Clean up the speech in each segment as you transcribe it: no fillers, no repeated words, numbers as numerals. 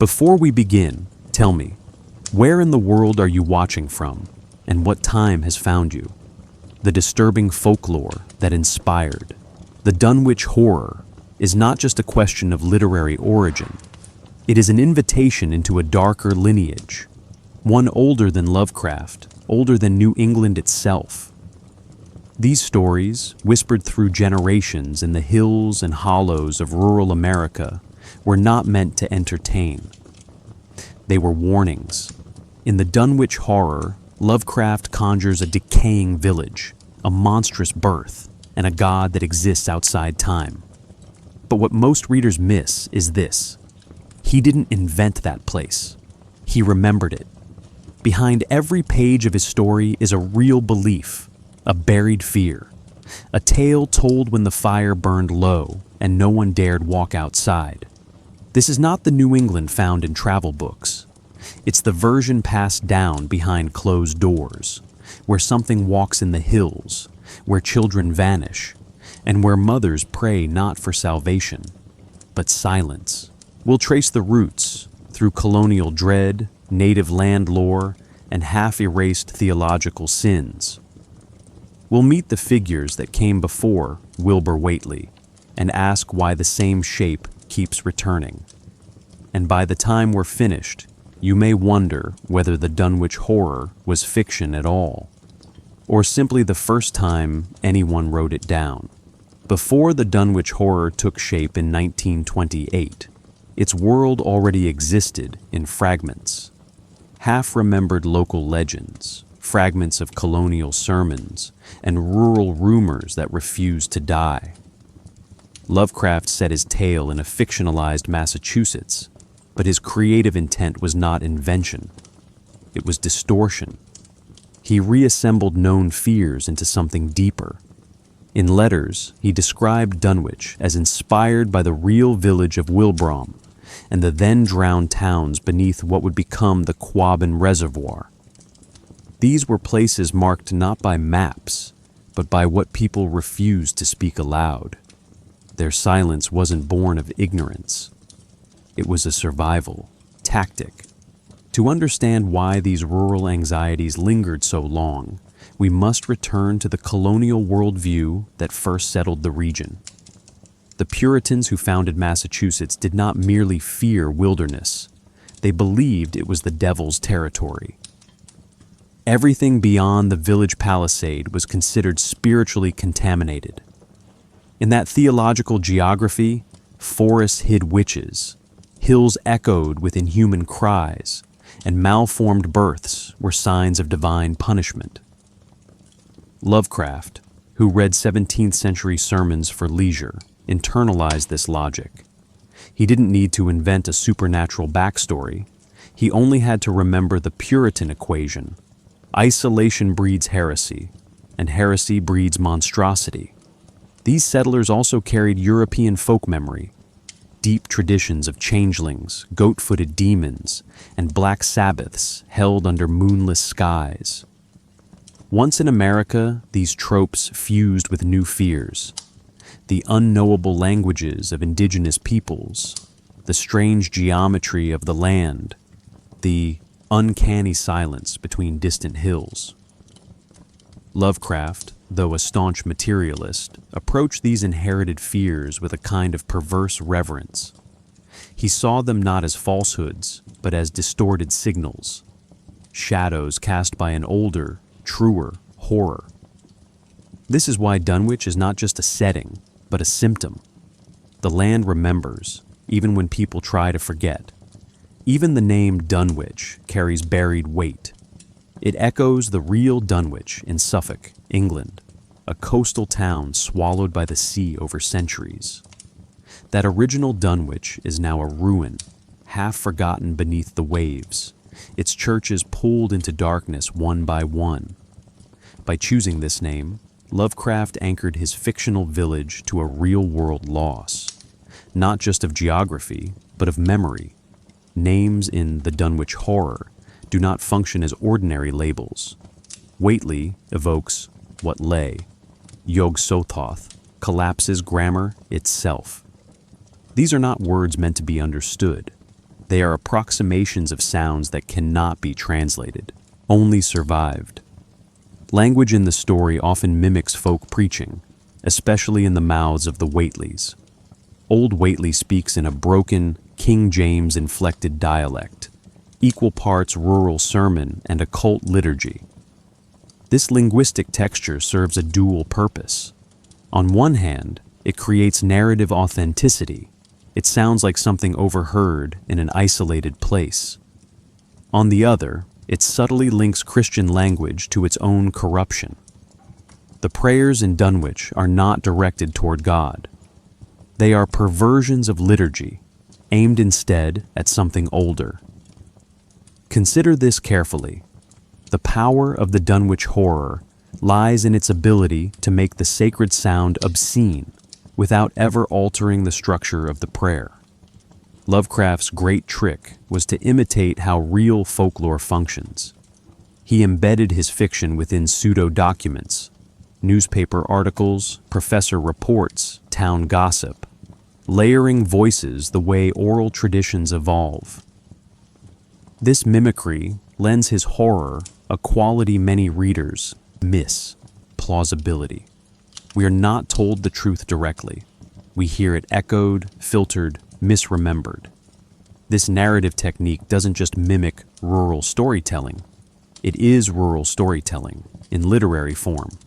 Before we begin, tell me, where in the world are you watching from, and what time has found you? The disturbing folklore that inspired the Dunwich Horror is not just a question of literary origin. It is an invitation into a darker lineage, one older than Lovecraft, older than New England itself. These stories, whispered through generations in the hills and hollows of rural America, were not meant to entertain. They were warnings. In the Dunwich Horror, Lovecraft conjures a decaying village, a monstrous birth, and a god that exists outside time. But what most readers miss is this. He didn't invent that place. He remembered it. Behind every page of his story is a real belief, a buried fear, a tale told when the fire burned low and no one dared walk outside. This is not the New England found in travel books. It's the version passed down behind closed doors, where something walks in the hills, where children vanish, and where mothers pray not for salvation, but silence. We'll trace the roots through colonial dread, native land lore, and half-erased theological sins. We'll meet the figures that came before Wilbur Whately and ask why the same shape keeps returning. And by the time we're finished, you may wonder whether the Dunwich Horror was fiction at all, or simply the first time anyone wrote it down. Before the Dunwich Horror took shape in 1928, its world already existed in fragments. Half-remembered local legends, fragments of colonial sermons, and rural rumors that refused to die. Lovecraft set his tale in a fictionalized Massachusetts, but his creative intent was not invention. It was distortion. He reassembled known fears into something deeper. In letters, he described Dunwich as inspired by the real village of Wilbraham and the then-drowned towns beneath what would become the Quabbin Reservoir. These were places marked not by maps, but by what people refused to speak aloud. Their silence wasn't born of ignorance. It was a survival tactic. To understand why these rural anxieties lingered so long, we must return to the colonial worldview that first settled the region. The Puritans who founded Massachusetts did not merely fear wilderness. They believed it was the devil's territory. Everything beyond the village palisade was considered spiritually contaminated. In that theological geography, forests hid witches, hills echoed with inhuman cries, and malformed births were signs of divine punishment. Lovecraft, who read 17th century sermons for leisure, internalized this logic. He didn't need to invent a supernatural backstory. He only had to remember the Puritan equation. Isolation breeds heresy, and heresy breeds monstrosity. These settlers also carried European folk memory, deep traditions of changelings, goat-footed demons, and black Sabbaths held under moonless skies. Once in America, these tropes fused with new fears. The unknowable languages of indigenous peoples, the strange geometry of the land, the uncanny silence between distant hills. Lovecraft, though a staunch materialist, approached these inherited fears with a kind of perverse reverence. He saw them not as falsehoods, but as distorted signals, shadows cast by an older, truer horror. This is why Dunwich is not just a setting, but a symptom. The land remembers, even when people try to forget. Even the name Dunwich carries buried weight. It echoes the real Dunwich in Suffolk, England, a coastal town swallowed by the sea over centuries. That original Dunwich is now a ruin, half forgotten beneath the waves, its churches pulled into darkness one by one. By choosing this name, Lovecraft anchored his fictional village to a real-world loss, not just of geography, but of memory. Names in the Dunwich Horror do not function as ordinary labels. Whately evokes what lay. Yog-Sothoth collapses grammar itself. These are not words meant to be understood. They are approximations of sounds that cannot be translated, only survived. Language in the story often mimics folk preaching, especially in the mouths of the Whateleys. Old Whateley speaks in a broken, King James-inflected dialect, equal parts rural sermon and occult liturgy. This linguistic texture serves a dual purpose. On one hand, it creates narrative authenticity. It sounds like something overheard in an isolated place. On the other, it subtly links Christian language to its own corruption. The prayers in Dunwich are not directed toward God. They are perversions of liturgy, aimed instead at something older. Consider this carefully. The power of the Dunwich Horror lies in its ability to make the sacred sound obscene without ever altering the structure of the prayer. Lovecraft's great trick was to imitate how real folklore functions. He embedded his fiction within pseudo-documents, newspaper articles, professor reports, town gossip, layering voices the way oral traditions evolve. This mimicry lends his horror a quality many readers miss: plausibility. We are not told the truth directly. We hear it echoed, filtered, misremembered. This narrative technique doesn't just mimic rural storytelling. It is rural storytelling in literary form.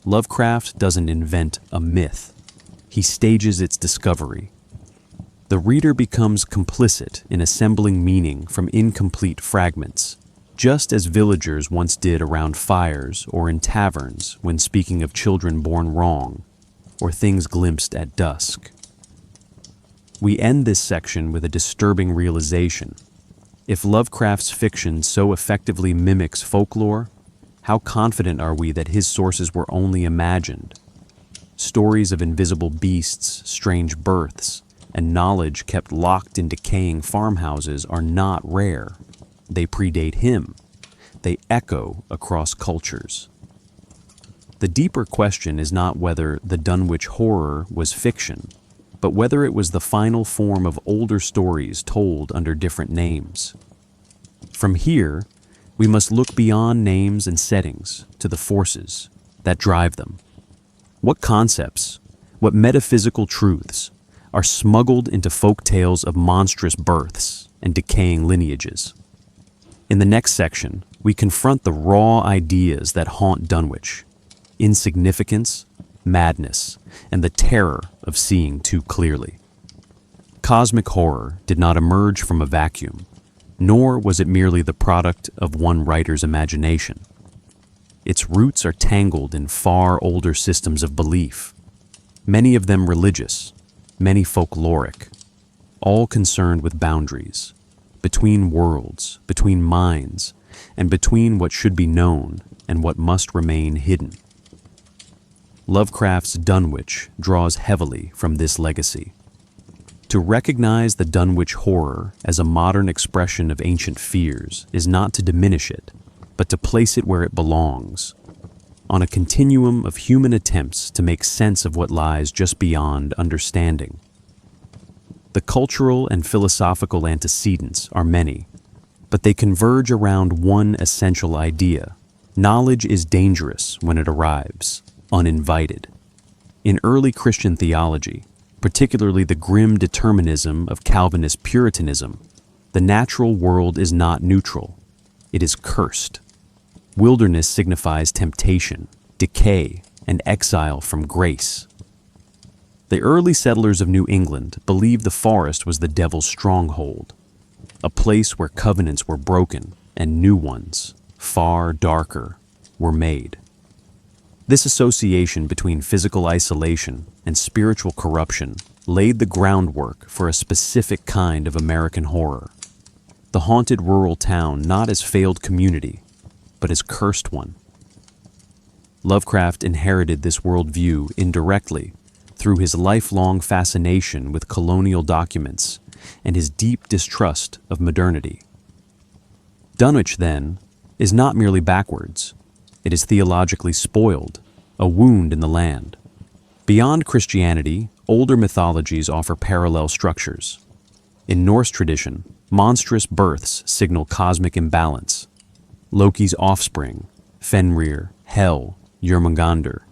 Lovecraft doesn't invent a myth. He stages its discovery. The reader becomes complicit in assembling meaning from incomplete fragments, just as villagers once did around fires or in taverns when speaking of children born wrong or things glimpsed at dusk. We end this section with a disturbing realization. If Lovecraft's fiction so effectively mimics folklore, how confident are we that his sources were only imagined? Stories of invisible beasts, strange births, and knowledge kept locked in decaying farmhouses are not rare. They predate him. They echo across cultures. The deeper question is not whether the Dunwich Horror was fiction, but whether it was the final form of older stories told under different names. From here, we must look beyond names and settings to the forces that drive them. What concepts, what metaphysical truths are smuggled into folk tales of monstrous births and decaying lineages? In the next section, we confront the raw ideas that haunt Dunwich: insignificance, madness, and the terror of seeing too clearly. Cosmic horror did not emerge from a vacuum, nor was it merely the product of one writer's imagination. Its roots are tangled in far older systems of belief, many of them religious, many folkloric, all concerned with boundaries, between worlds, between minds, and between what should be known and what must remain hidden. Lovecraft's Dunwich draws heavily from this legacy. To recognize the Dunwich Horror as a modern expression of ancient fears is not to diminish it, but to place it where it belongs, on a continuum of human attempts to make sense of what lies just beyond understanding. The cultural and philosophical antecedents are many, but they converge around one essential idea: knowledge is dangerous when it arrives, uninvited. In early Christian theology, particularly the grim determinism of Calvinist Puritanism, the natural world is not neutral. It is cursed. Wilderness signifies temptation, decay, and exile from grace. The early settlers of New England believed the forest was the devil's stronghold, a place where covenants were broken and new ones, far darker, were made. This association between physical isolation and spiritual corruption laid the groundwork for a specific kind of American horror: the haunted rural town not as failed community, but as cursed one. Lovecraft inherited this worldview indirectly through his lifelong fascination with colonial documents and his deep distrust of modernity. Dunwich, then, is not merely backwards. It is theologically spoiled, a wound in the land. Beyond Christianity, older mythologies offer parallel structures. In Norse tradition, Monstrous births signal cosmic imbalance. Loki's offspring, Fenrir, Hel, Jörmungandr,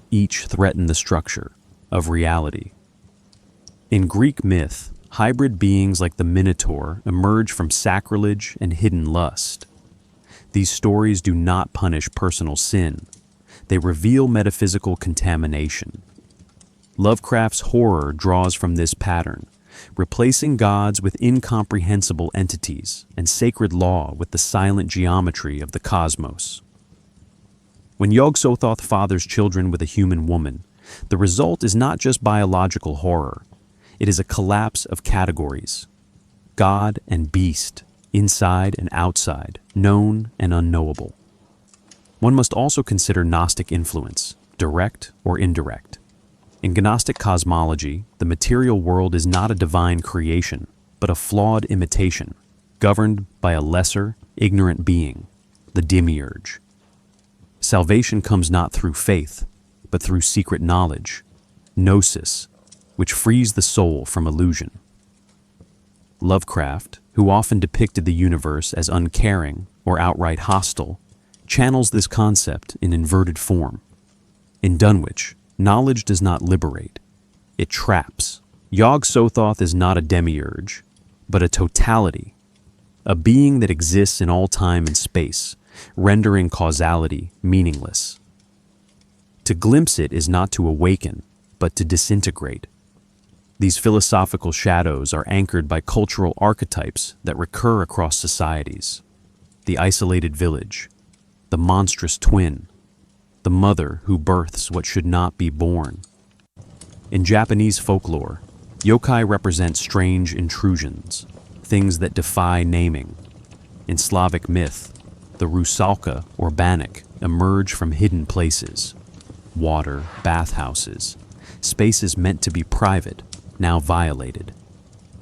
each threaten the structure of reality. In Greek myth, hybrid beings like the Minotaur emerge from sacrilege and hidden lust. These stories do not punish personal sin. They reveal metaphysical contamination. Lovecraft's horror draws from this pattern, replacing gods with incomprehensible entities and sacred law with the silent geometry of the cosmos. When Yog-Sothoth fathers children with a human woman, the result is not just biological horror. It is a collapse of categories. God and beast, inside and outside, known and unknowable. One must also consider Gnostic influence, direct or indirect. In Gnostic cosmology, the material world is not a divine creation, but a flawed imitation, governed by a lesser, ignorant being, the demiurge. Salvation comes not through faith, but through secret knowledge, gnosis, which frees the soul from illusion. Lovecraft, who often depicted the universe as uncaring or outright hostile, channels this concept in inverted form. In Dunwich, knowledge does not liberate, it traps. Yog-Sothoth is not a demiurge, but a totality, a being that exists in all time and space, rendering causality meaningless. To glimpse it is not to awaken, but to disintegrate. These philosophical shadows are anchored by cultural archetypes that recur across societies. The isolated village, the monstrous twin, the mother who births what should not be born. In Japanese folklore, yokai represent strange intrusions, things that defy naming. In Slavic myth, the rusalka or bannock emerge from hidden places. Water, bathhouses, spaces meant to be private, now violated.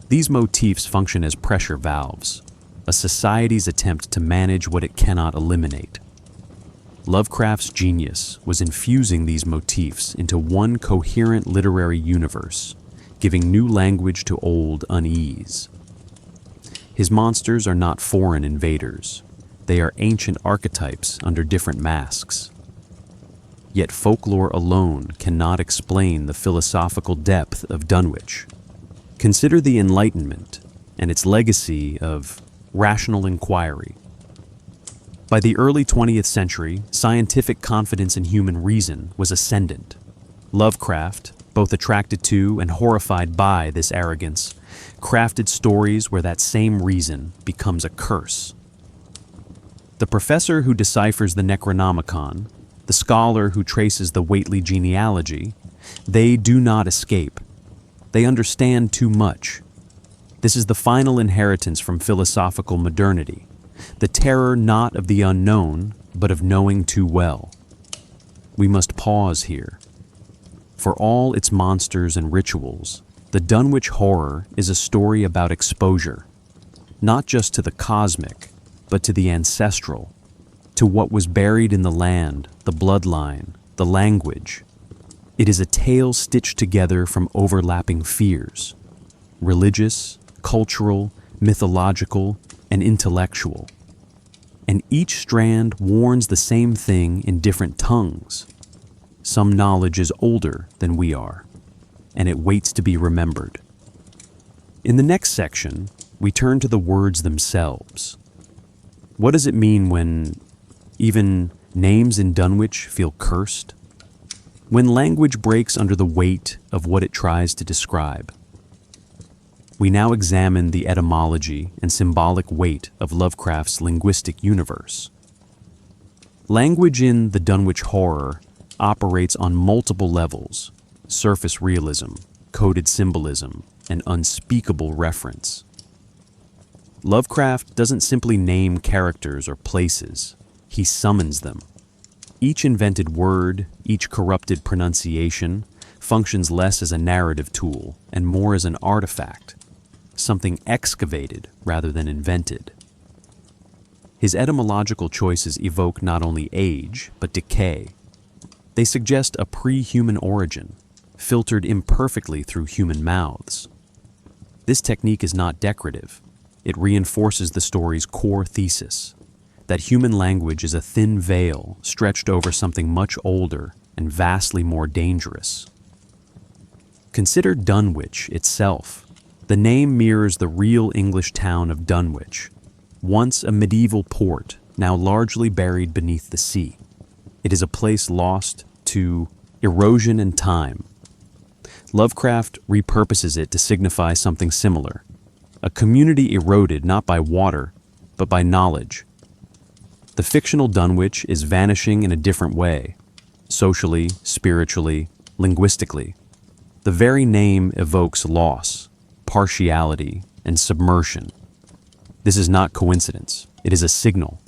These motifs function as pressure valves, a society's attempt to manage what it cannot eliminate. Lovecraft's genius was infusing these motifs into one coherent literary universe, giving new language to old unease. His monsters are not foreign invaders. They are ancient archetypes under different masks. Yet folklore alone cannot explain the philosophical depth of Dunwich. Consider the Enlightenment and its legacy of rational inquiry. By the early 20th century, scientific confidence in human reason was ascendant. Lovecraft, both attracted to and horrified by this arrogance, crafted stories where that same reason becomes a curse. The professor who deciphers the Necronomicon, the scholar who traces the Whately genealogy, they do not escape. They understand too much. This is the final inheritance from philosophical modernity, the terror not of the unknown, but of knowing too well. We must pause here. For all its monsters and rituals, the Dunwich Horror is a story about exposure, not just to the cosmic, but to the ancestral, to what was buried in the land, the bloodline, the language. It is a tale stitched together from overlapping fears, religious, cultural, mythological, and intellectual. And each strand warns the same thing in different tongues. Some knowledge is older than we are, and it waits to be remembered. In the next section, we turn to the words themselves. What does it mean when even names in Dunwich feel cursed? When language breaks under the weight of what it tries to describe? We now examine the etymology and symbolic weight of Lovecraft's linguistic universe. Language in the Dunwich Horror operates on multiple levels: surface realism, coded symbolism, and unspeakable reference. Lovecraft doesn't simply name characters or places, he summons them. Each invented word, each corrupted pronunciation, functions less as a narrative tool and more as an artifact, something excavated rather than invented. His etymological choices evoke not only age, but decay. They suggest a pre-human origin, filtered imperfectly through human mouths. This technique is not decorative. it reinforces the story's core thesis, that human language is a thin veil stretched over something much older and vastly more dangerous. Consider Dunwich itself. The name mirrors the real English town of Dunwich, once a medieval port, now largely buried beneath the sea. It is a place lost to erosion and time. Lovecraft repurposes it to signify something similar, a community eroded not by water, but by knowledge. The fictional Dunwich is vanishing in a different way, socially, spiritually, linguistically. The very name evokes loss, partiality, and submersion. This is not coincidence, it is a signal.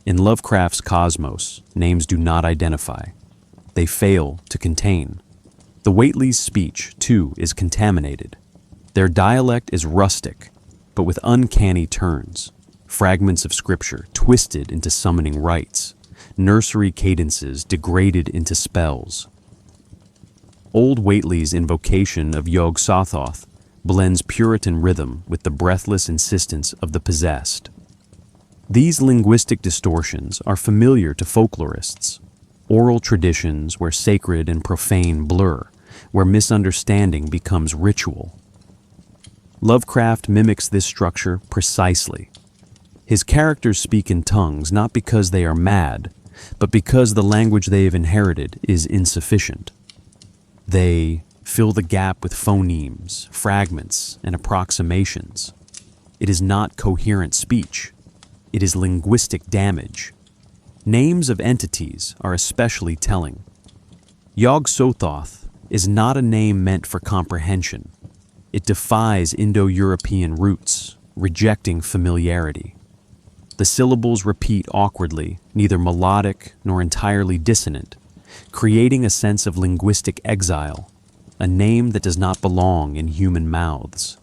In Lovecraft's cosmos, names do not identify. They fail to contain. The Whately's speech, too, is contaminated. Their dialect is rustic, but with uncanny turns. Fragments of scripture twisted into summoning rites, nursery cadences degraded into spells. Old Whately's invocation of Yog-Sothoth blends Puritan rhythm with the breathless insistence of the possessed. These linguistic distortions are familiar to folklorists, oral traditions where sacred and profane blur, where misunderstanding becomes ritual. Lovecraft mimics this structure precisely. His characters speak in tongues not because they are mad, but because the language they have inherited is insufficient. They fill the gap with phonemes, fragments, and approximations. It is not coherent speech. It is linguistic damage. Names of entities are especially telling. Yog-Sothoth is not a name meant for comprehension. It defies Indo-European roots, rejecting familiarity. The syllables repeat awkwardly, neither melodic nor entirely dissonant, creating a sense of linguistic exile, a name that does not belong in human mouths.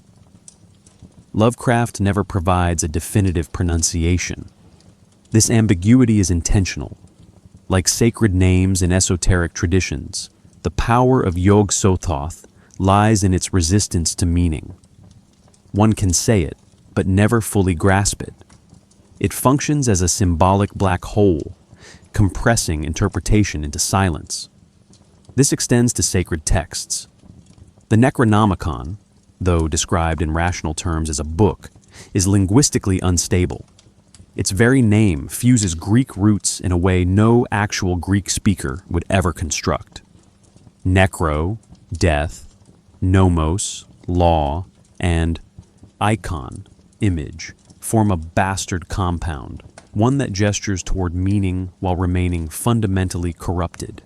Lovecraft never provides a definitive pronunciation. This ambiguity is intentional. Like sacred names in esoteric traditions, the power of Yog-Sothoth lies in its resistance to meaning. One can say it, but never fully grasp it. It functions as a symbolic black hole, compressing interpretation into silence. This extends to sacred texts. The Necronomicon, though described in rational terms as a book, is linguistically unstable. Its very name fuses Greek roots in a way no actual Greek speaker would ever construct. Necro, death, nomos, law, and icon, image, form a bastard compound, one that gestures toward meaning while remaining fundamentally corrupted.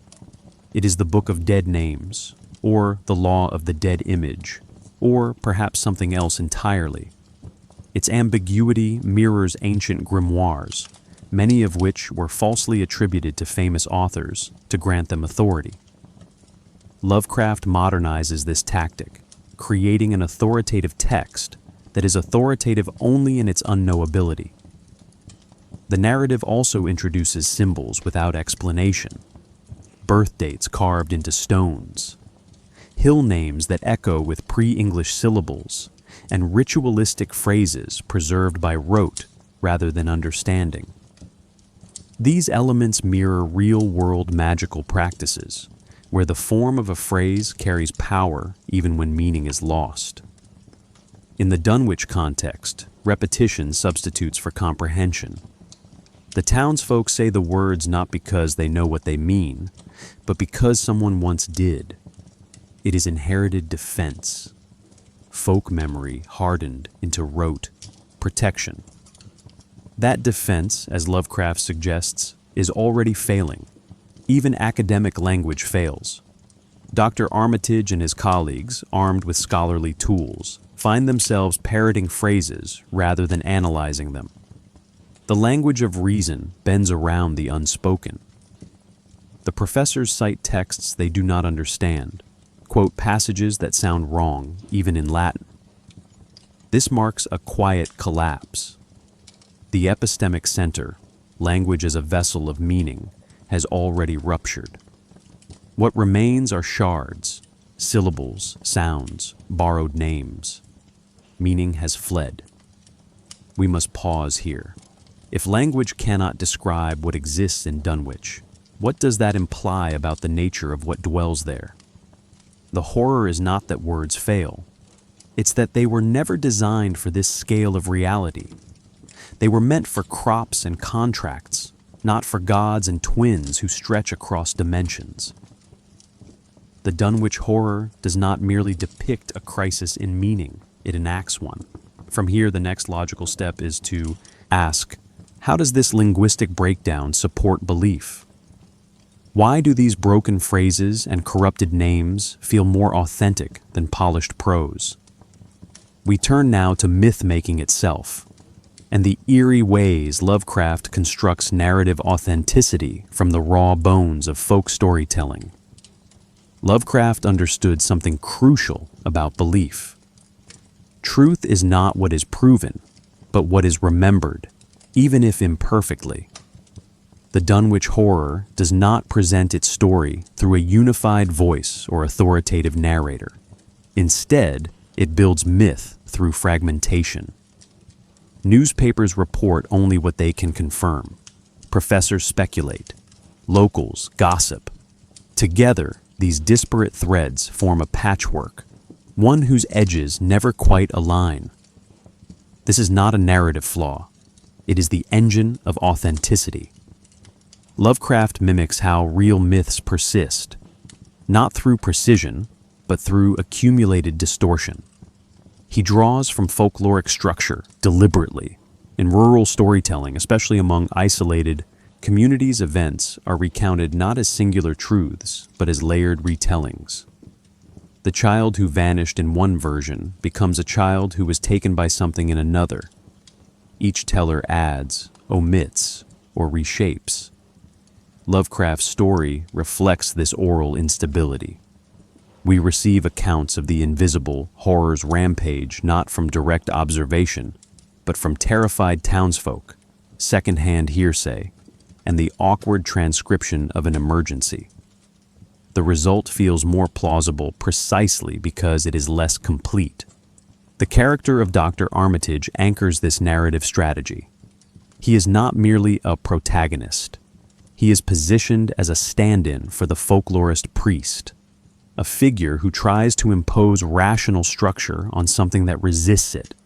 It is the Book of Dead Names, or the Law of the Dead Image, or perhaps something else entirely. Its ambiguity mirrors ancient grimoires, many of which were falsely attributed to famous authors to grant them authority. Lovecraft modernizes this tactic, creating an authoritative text that is authoritative only in its unknowability. The narrative also introduces symbols without explanation, birth dates carved into stones, hill names that echo with pre-English syllables, and ritualistic phrases preserved by rote rather than understanding. These elements mirror real-world magical practices, where the form of a phrase carries power even when meaning is lost. In the Dunwich context, repetition substitutes for comprehension. The townsfolk say the words not because they know what they mean, but because someone once did. It is inherited defense. Folk memory hardened into rote protection. That defense, as Lovecraft suggests, is already failing. Even academic language fails. Dr. Armitage and his colleagues, armed with scholarly tools, find themselves parroting phrases rather than analyzing them. The language of reason bends around the unspoken. The professors cite texts they do not understand, quote passages that sound wrong, even in Latin. This marks a quiet collapse. The epistemic center, language as a vessel of meaning, has already ruptured. What remains are shards, syllables, sounds, borrowed names. Meaning has fled. We must pause here. If language cannot describe what exists in Dunwich, what does that imply about the nature of what dwells there? The horror is not that words fail. It's that they were never designed for this scale of reality. They were meant for crops and contracts, not for gods and twins who stretch across dimensions. The Dunwich Horror does not merely depict a crisis in meaning, it enacts one. From here, the next logical step is to ask, how does this linguistic breakdown support belief? Why do these broken phrases and corrupted names feel more authentic than polished prose? We turn now to myth-making itself, and the eerie ways Lovecraft constructs narrative authenticity from the raw bones of folk storytelling. Lovecraft understood something crucial about belief. Truth is not what is proven, but what is remembered, even if imperfectly. The Dunwich Horror does not present its story through a unified voice or authoritative narrator. Instead, it builds myth through fragmentation. Newspapers report only what they can confirm. Professors speculate. Locals gossip. Together, these disparate threads form a patchwork, one whose edges never quite align. This is not a narrative flaw. It is the engine of authenticity. Lovecraft mimics how real myths persist, not through precision, but through accumulated distortion. He draws from folkloric structure deliberately. In rural storytelling, especially among isolated communities, events are recounted not as singular truths, but as layered retellings. The child who vanished in one version becomes a child who was taken by something in another. Each teller adds, omits, or reshapes. Lovecraft's story reflects this oral instability. We receive accounts of the invisible horror's rampage not from direct observation, but from terrified townsfolk, second-hand hearsay, and the awkward transcription of an emergency. The result feels more plausible precisely because it is less complete. The character of Dr. Armitage anchors this narrative strategy. He is not merely a protagonist. He is positioned as a stand-in for the folklorist priest, a figure who tries to impose rational structure on something that resists it.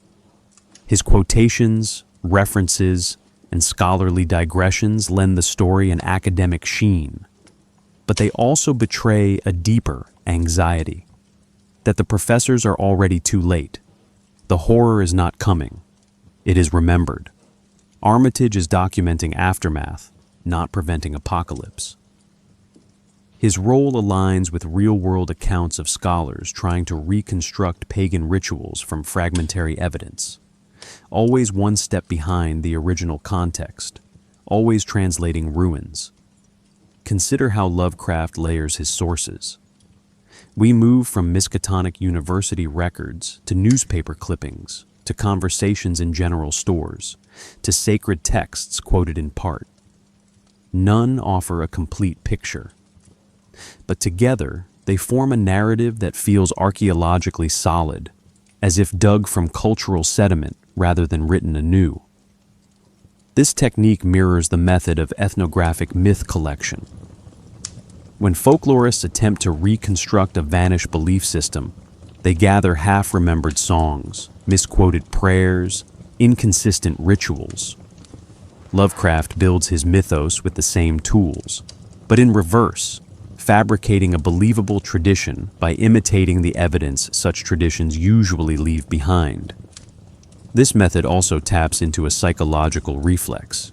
His quotations, references, and scholarly digressions lend the story an academic sheen, but they also betray a deeper anxiety, that the professors are already too late. The horror is not coming. It is remembered. Armitage is documenting aftermath, not preventing apocalypse. His role aligns with real-world accounts of scholars trying to reconstruct pagan rituals from fragmentary evidence, always one step behind the original context, always translating ruins. Consider how Lovecraft layers his sources. We move from Miskatonic University records to newspaper clippings, to conversations in general stores, to sacred texts quoted in part. None offer a complete picture, but together they form a narrative that feels archaeologically solid, as if dug from cultural sediment rather than written anew. This technique mirrors the method of ethnographic myth collection. When folklorists attempt to reconstruct a vanished belief system, they gather half-remembered songs, misquoted prayers, inconsistent rituals. Lovecraft builds his mythos with the same tools, but in reverse, fabricating a believable tradition by imitating the evidence such traditions usually leave behind. This method also taps into a psychological reflex.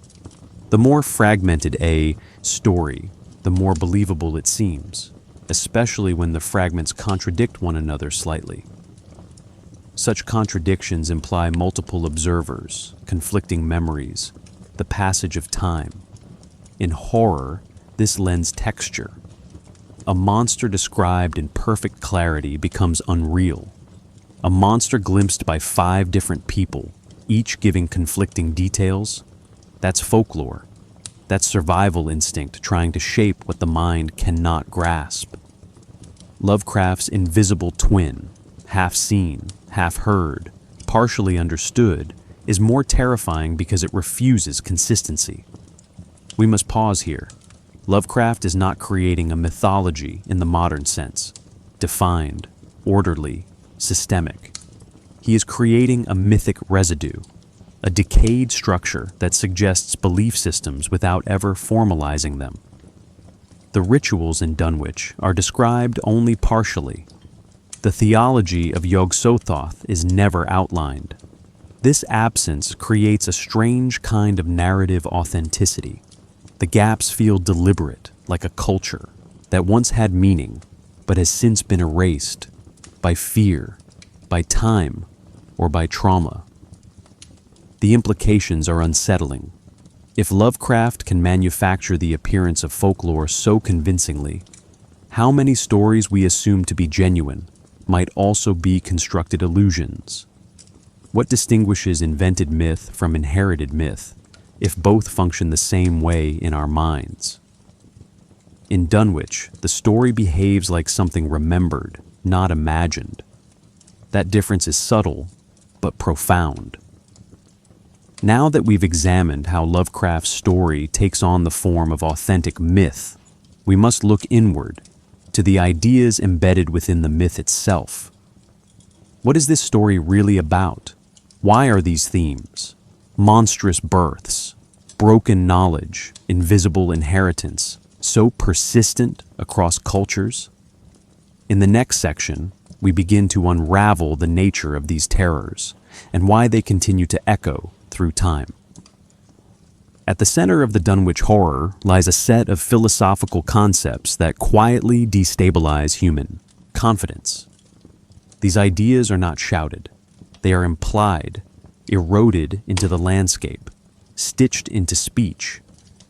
The more fragmented a story, the more believable it seems, especially when the fragments contradict one another slightly. Such contradictions imply multiple observers, conflicting memories, the passage of time. In horror, this lends texture. A monster described in perfect clarity becomes unreal. A monster glimpsed by 5 different people, each giving conflicting details, that's folklore. That's survival instinct trying to shape what the mind cannot grasp. Lovecraft's invisible twin, half seen, half heard, partially understood, is more terrifying because it refuses consistency. We must pause here. Lovecraft is not creating a mythology in the modern sense, defined, orderly, systemic. He is creating a mythic residue, a decayed structure that suggests belief systems without ever formalizing them. The rituals in Dunwich are described only partially. The theology of Yog-Sothoth is never outlined. This absence creates a strange kind of narrative authenticity. The gaps feel deliberate, like a culture that once had meaning, but has since been erased by fear, by time, or by trauma. The implications are unsettling. If Lovecraft can manufacture the appearance of folklore so convincingly, how many stories we assume to be genuine might also be constructed illusions? What distinguishes invented myth from inherited myth, if both function the same way in our minds? In Dunwich, the story behaves like something remembered, not imagined. That difference is subtle, but profound. Now that we've examined how Lovecraft's story takes on the form of authentic myth, we must look inward, to the ideas embedded within the myth itself. What is this story really about? Why are these themes, monstrous births, broken knowledge, invisible inheritance, so persistent across cultures? In the next section, we begin to unravel the nature of these terrors and why they continue to echo through time. At the center of the Dunwich Horror lies a set of philosophical concepts that quietly destabilize human confidence. These ideas are not shouted. They are implied, eroded into the landscape, stitched into speech,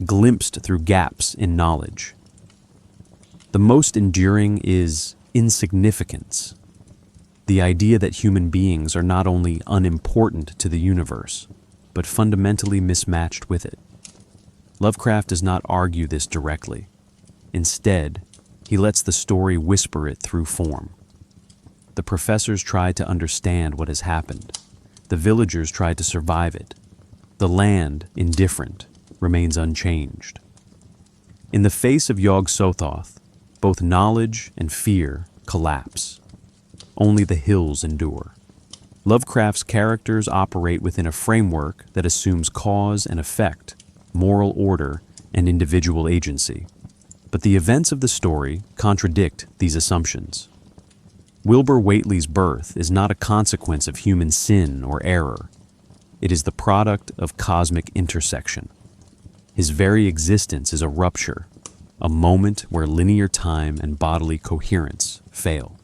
glimpsed through gaps in knowledge. The most enduring is insignificance, the idea that human beings are not only unimportant to the universe, but fundamentally mismatched with it. Lovecraft does not argue this directly. Instead, he lets the story whisper it through form. The professors try to understand what has happened. The villagers try to survive it. The land, indifferent, remains unchanged. In the face of Yog-Sothoth, both knowledge and fear collapse. Only the hills endure. Lovecraft's characters operate within a framework that assumes cause and effect, moral order, and individual agency. But the events of the story contradict these assumptions. Wilbur Whately's birth is not a consequence of human sin or error. It is the product of cosmic intersection. His very existence is a rupture, a moment where linear time and bodily coherence fail.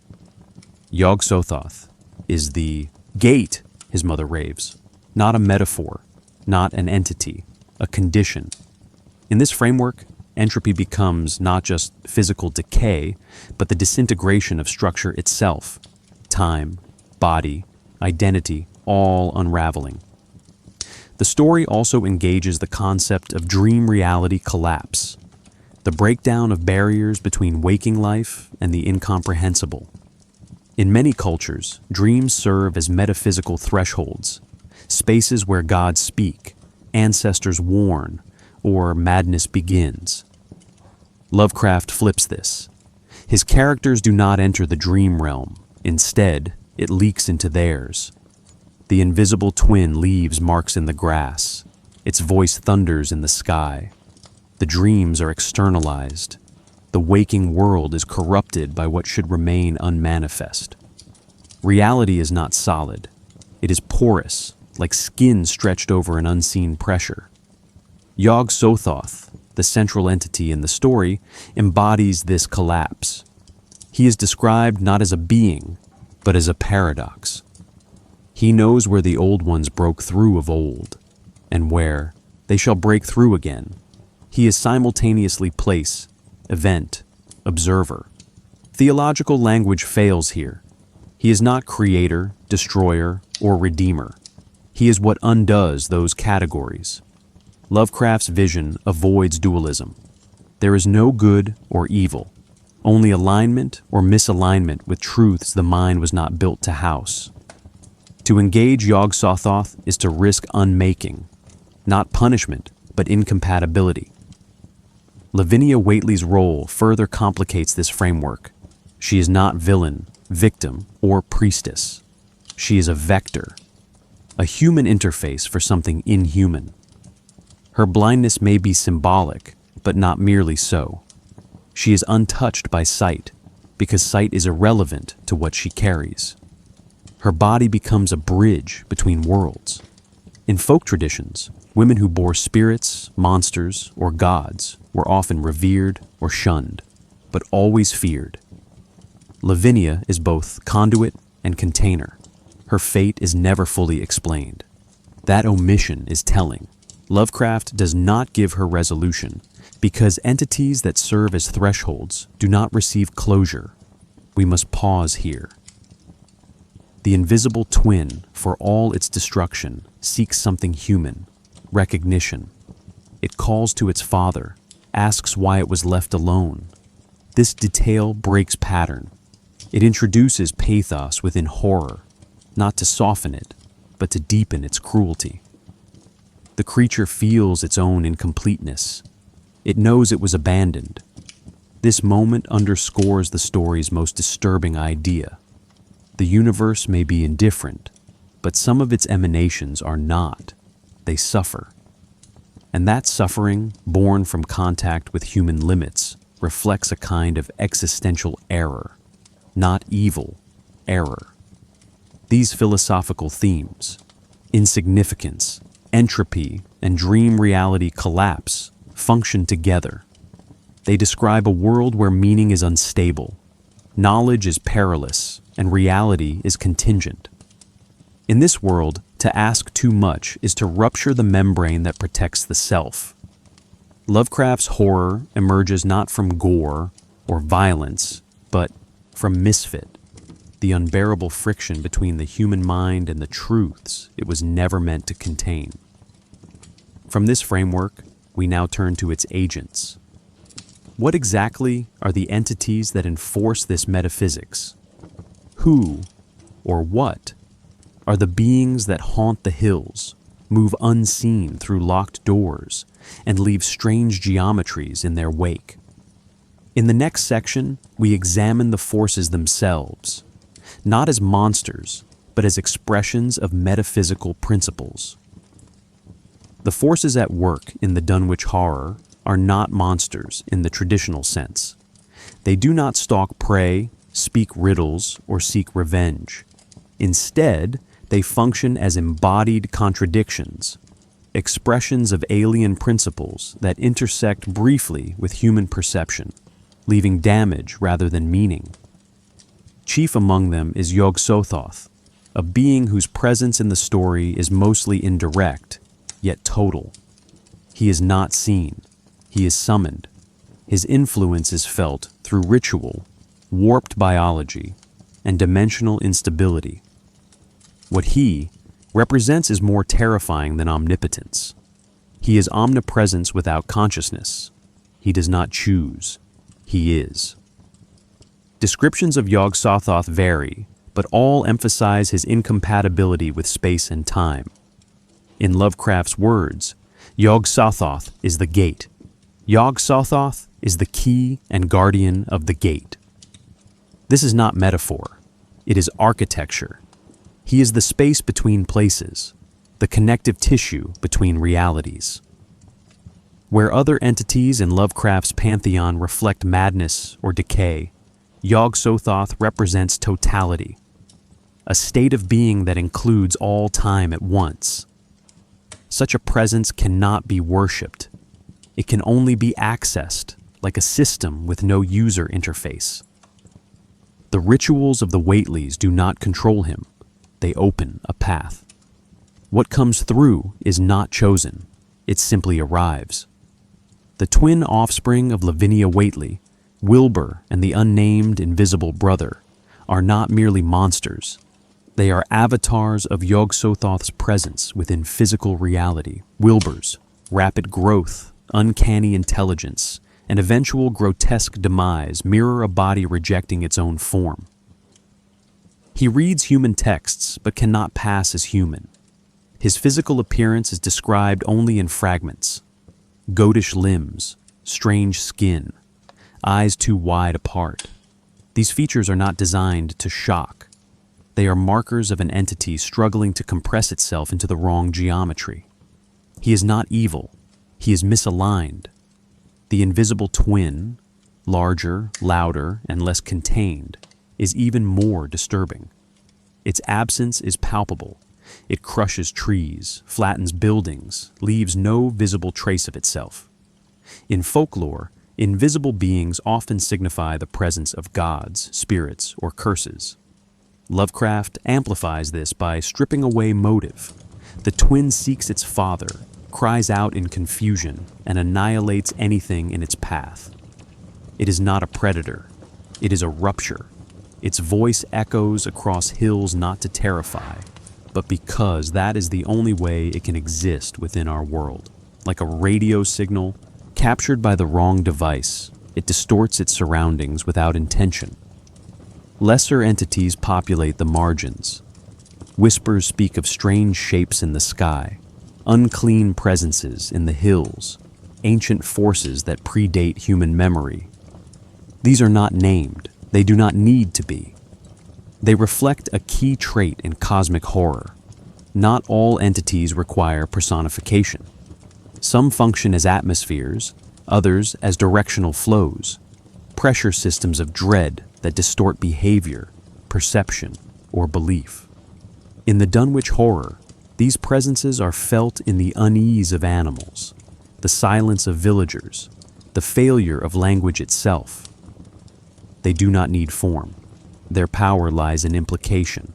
Yog-Sothoth is the gate, his mother raves, not a metaphor, not an entity, a condition. In this framework, entropy becomes not just physical decay, but the disintegration of structure itself, time, body, identity, all unraveling. The story also engages the concept of dream reality collapse, the breakdown of barriers between waking life and the incomprehensible. In many cultures, dreams serve as metaphysical thresholds, spaces where gods speak, ancestors warn, or madness begins. Lovecraft flips this. His characters do not enter the dream realm. Instead, it leaks into theirs. The invisible twin leaves marks in the grass. Its voice thunders in the sky. The dreams are externalized. The waking world is corrupted by what should remain unmanifest. Reality is not solid. It is porous, like skin stretched over an unseen pressure. Yog-Sothoth, the central entity in the story, embodies this collapse. He is described not as a being, but as a paradox. He knows where the old ones broke through of old, and where they shall break through again. He is simultaneously place, event, observer. Theological language fails here. He is not creator, destroyer, or redeemer. He is what undoes those categories. Lovecraft's vision avoids dualism. There is no good or evil, only alignment or misalignment with truths the mind was not built to house. To engage Yog-Sothoth is to risk unmaking, not punishment, but incompatibility. Lavinia Whately's role further complicates this framework. She is not villain, victim, or priestess. She is a vector, a human interface for something inhuman. Her blindness may be symbolic, but not merely so. She is untouched by sight, because sight is irrelevant to what she carries. Her body becomes a bridge between worlds. In folk traditions, women who bore spirits, monsters, or gods were often revered or shunned, but always feared. Lavinia is both conduit and container. Her fate is never fully explained. That omission is telling. Lovecraft does not give her resolution because entities that serve as thresholds do not receive closure. We must pause here. The invisible twin, for all its destruction, seeks something human, recognition. It calls to its father, asks why it was left alone. This detail breaks pattern. It introduces pathos within horror, not to soften it, but to deepen its cruelty. The creature feels its own incompleteness. It knows it was abandoned. This moment underscores the story's most disturbing idea. The universe may be indifferent, but some of its emanations are not. They suffer. And that suffering, born from contact with human limits, reflects a kind of existential error, not evil, error. These philosophical themes, insignificance, entropy, and dream reality collapse, function together. They describe a world where meaning is unstable, knowledge is perilous, and reality is contingent. In this world, to ask too much is to rupture the membrane that protects the self. Lovecraft's horror emerges not from gore or violence, but from misfit, the unbearable friction between the human mind and the truths it was never meant to contain. From this framework, we now turn to its agents. What exactly are the entities that enforce this metaphysics? Who, or what, are the beings that haunt the hills, move unseen through locked doors, and leave strange geometries in their wake? In the next section, we examine the forces themselves, not as monsters, but as expressions of metaphysical principles. The forces at work in the Dunwich Horror are not monsters in the traditional sense. They do not stalk prey, speak riddles, or seek revenge. Instead, they function as embodied contradictions, expressions of alien principles that intersect briefly with human perception, leaving damage rather than meaning. Chief among them is Yog-Sothoth, a being whose presence in the story is mostly indirect, yet total. He is not seen. He is summoned. His influence is felt through ritual, warped biology, and dimensional instability. What he represents is more terrifying than omnipotence. He is omnipresence without consciousness. He does not choose. He is. Descriptions of Yog-Sothoth vary, but all emphasize his incompatibility with space and time. In Lovecraft's words, Yog-Sothoth is the gate. Yog-Sothoth is the key and guardian of the gate. This is not metaphor. It is architecture. He is the space between places, the connective tissue between realities. Where other entities in Lovecraft's pantheon reflect madness or decay, Yog-Sothoth represents totality, a state of being that includes all time at once. Such a presence cannot be worshipped. It can only be accessed, like a system with no user interface. The rituals of the Whateleys do not control him. They open a path. What comes through is not chosen. It simply arrives. The twin offspring of Lavinia Whately, Wilbur and the unnamed invisible brother, are not merely monsters. They are avatars of Yog-Sothoth's presence within physical reality. Wilbur's rapid growth, uncanny intelligence, and eventual grotesque demise mirror a body rejecting its own form. He reads human texts but cannot pass as human. His physical appearance is described only in fragments. Goatish limbs, strange skin, eyes too wide apart. These features are not designed to shock. They are markers of an entity struggling to compress itself into the wrong geometry. He is not evil. He is misaligned. The invisible twin, larger, louder, and less contained, is even more disturbing. Its absence is palpable. It crushes trees, flattens buildings, leaves no visible trace of itself. In folklore, invisible beings often signify the presence of gods, spirits, or curses. Lovecraft amplifies this by stripping away motive. The twin seeks its father, cries out in confusion, and annihilates anything in its path. It is not a predator. It is a rupture. Its voice echoes across hills not to terrify, but because that is the only way it can exist within our world. Like a radio signal captured by the wrong device, it distorts its surroundings without intention. Lesser entities populate the margins. Whispers speak of strange shapes in the sky, unclean presences in the hills, ancient forces that predate human memory. These are not named. They do not need to be. They reflect a key trait in cosmic horror. Not all entities require personification. Some function as atmospheres, others as directional flows, pressure systems of dread that distort behavior, perception, or belief. In the Dunwich Horror, these presences are felt in the unease of animals, the silence of villagers, the failure of language itself. They do not need form. Their power lies in implication.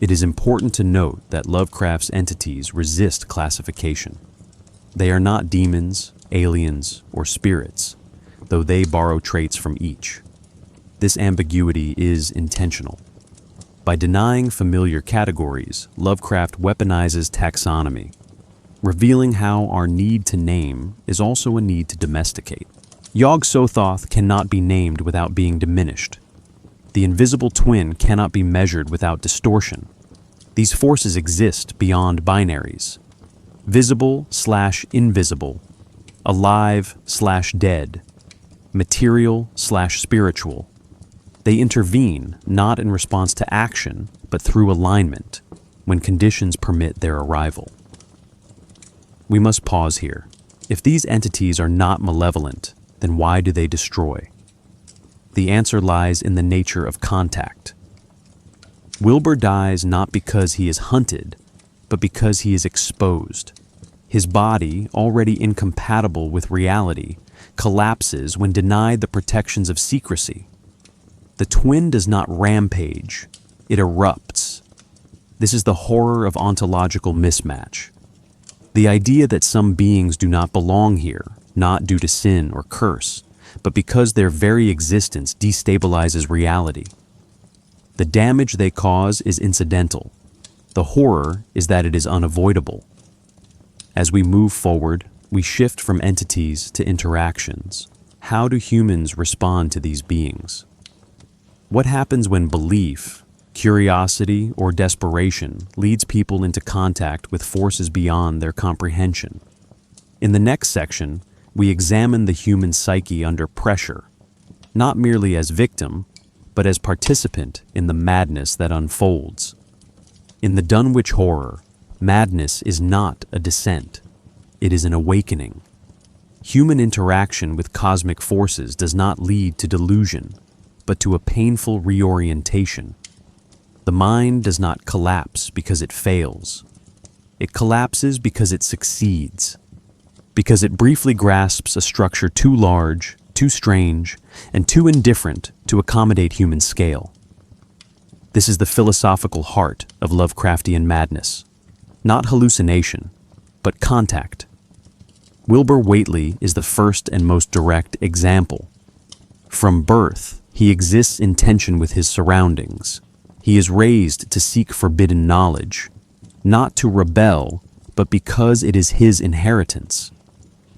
It is important to note that Lovecraft's entities resist classification. They are not demons, aliens, or spirits, though they borrow traits from each. This ambiguity is intentional. By denying familiar categories, Lovecraft weaponizes taxonomy, revealing how our need to name is also a need to domesticate. Yog-Sothoth cannot be named without being diminished. The invisible twin cannot be measured without distortion. These forces exist beyond binaries. Visible/invisible, alive/dead, material/spiritual. They intervene not in response to action, but through alignment, when conditions permit their arrival. We must pause here. If these entities are not malevolent, then why do they destroy? The answer lies in the nature of contact. Wilbur dies not because he is hunted, but because he is exposed. His body, already incompatible with reality, collapses when denied the protections of secrecy. The twin does not rampage, it erupts. This is the horror of ontological mismatch. The idea that some beings do not belong here, not due to sin or curse, but because their very existence destabilizes reality. The damage they cause is incidental. The horror is that it is unavoidable. As we move forward, we shift from entities to interactions. How do humans respond to these beings? What happens when belief, curiosity, or desperation leads people into contact with forces beyond their comprehension? In the next section, we examine the human psyche under pressure, not merely as victim, but as participant in the madness that unfolds. In the Dunwich Horror, madness is not a descent, it is an awakening. Human interaction with cosmic forces does not lead to delusion, but to a painful reorientation. The mind does not collapse because it fails. It collapses because it succeeds, because it briefly grasps a structure too large, too strange, and too indifferent to accommodate human scale. This is the philosophical heart of Lovecraftian madness. Not hallucination, but contact. Wilbur Whately is the first and most direct example. From birth, he exists in tension with his surroundings. He is raised to seek forbidden knowledge, not to rebel, but because it is his inheritance.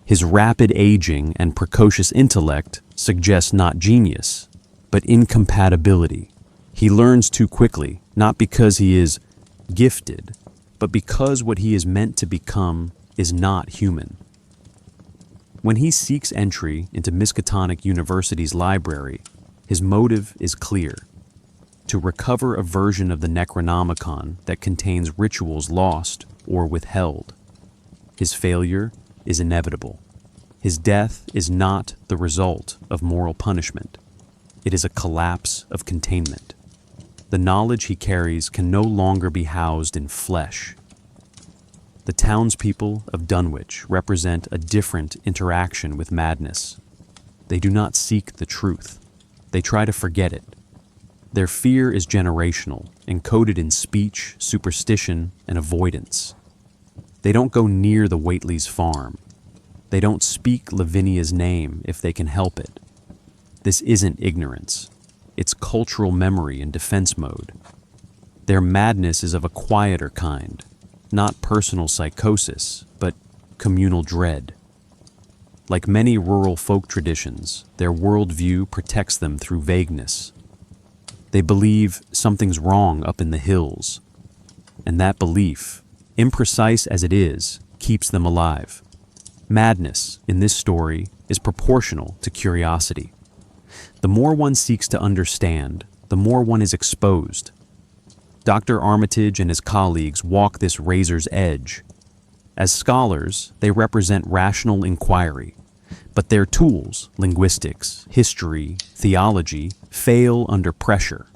His rapid aging and precocious intellect suggest not genius, but incompatibility. He learns too quickly, not because he is gifted, but because what he is meant to become is not human. When he seeks entry into Miskatonic University's library, his motive is clear: to recover a version of the Necronomicon that contains rituals lost or withheld. His failure is inevitable. His death is not the result of moral punishment. It is a collapse of containment. The knowledge he carries can no longer be housed in flesh. The townspeople of Dunwich represent a different interaction with madness. They do not seek the truth. They try to forget it. Their fear is generational, encoded in speech, superstition, and avoidance. They don't go near the Whately's farm. They don't speak Lavinia's name if they can help it. This isn't ignorance. It's cultural memory in defense mode. Their madness is of a quieter kind, not personal psychosis, but communal dread. Like many rural folk traditions, their worldview protects them through vagueness. They believe something's wrong up in the hills, and that belief, imprecise as it is, keeps them alive. Madness, in this story, is proportional to curiosity. The more one seeks to understand, the more one is exposed. Dr. Armitage and his colleagues walk this razor's edge. As scholars, they represent rational inquiry, but their tools, linguistics, history, theology, fail under pressure.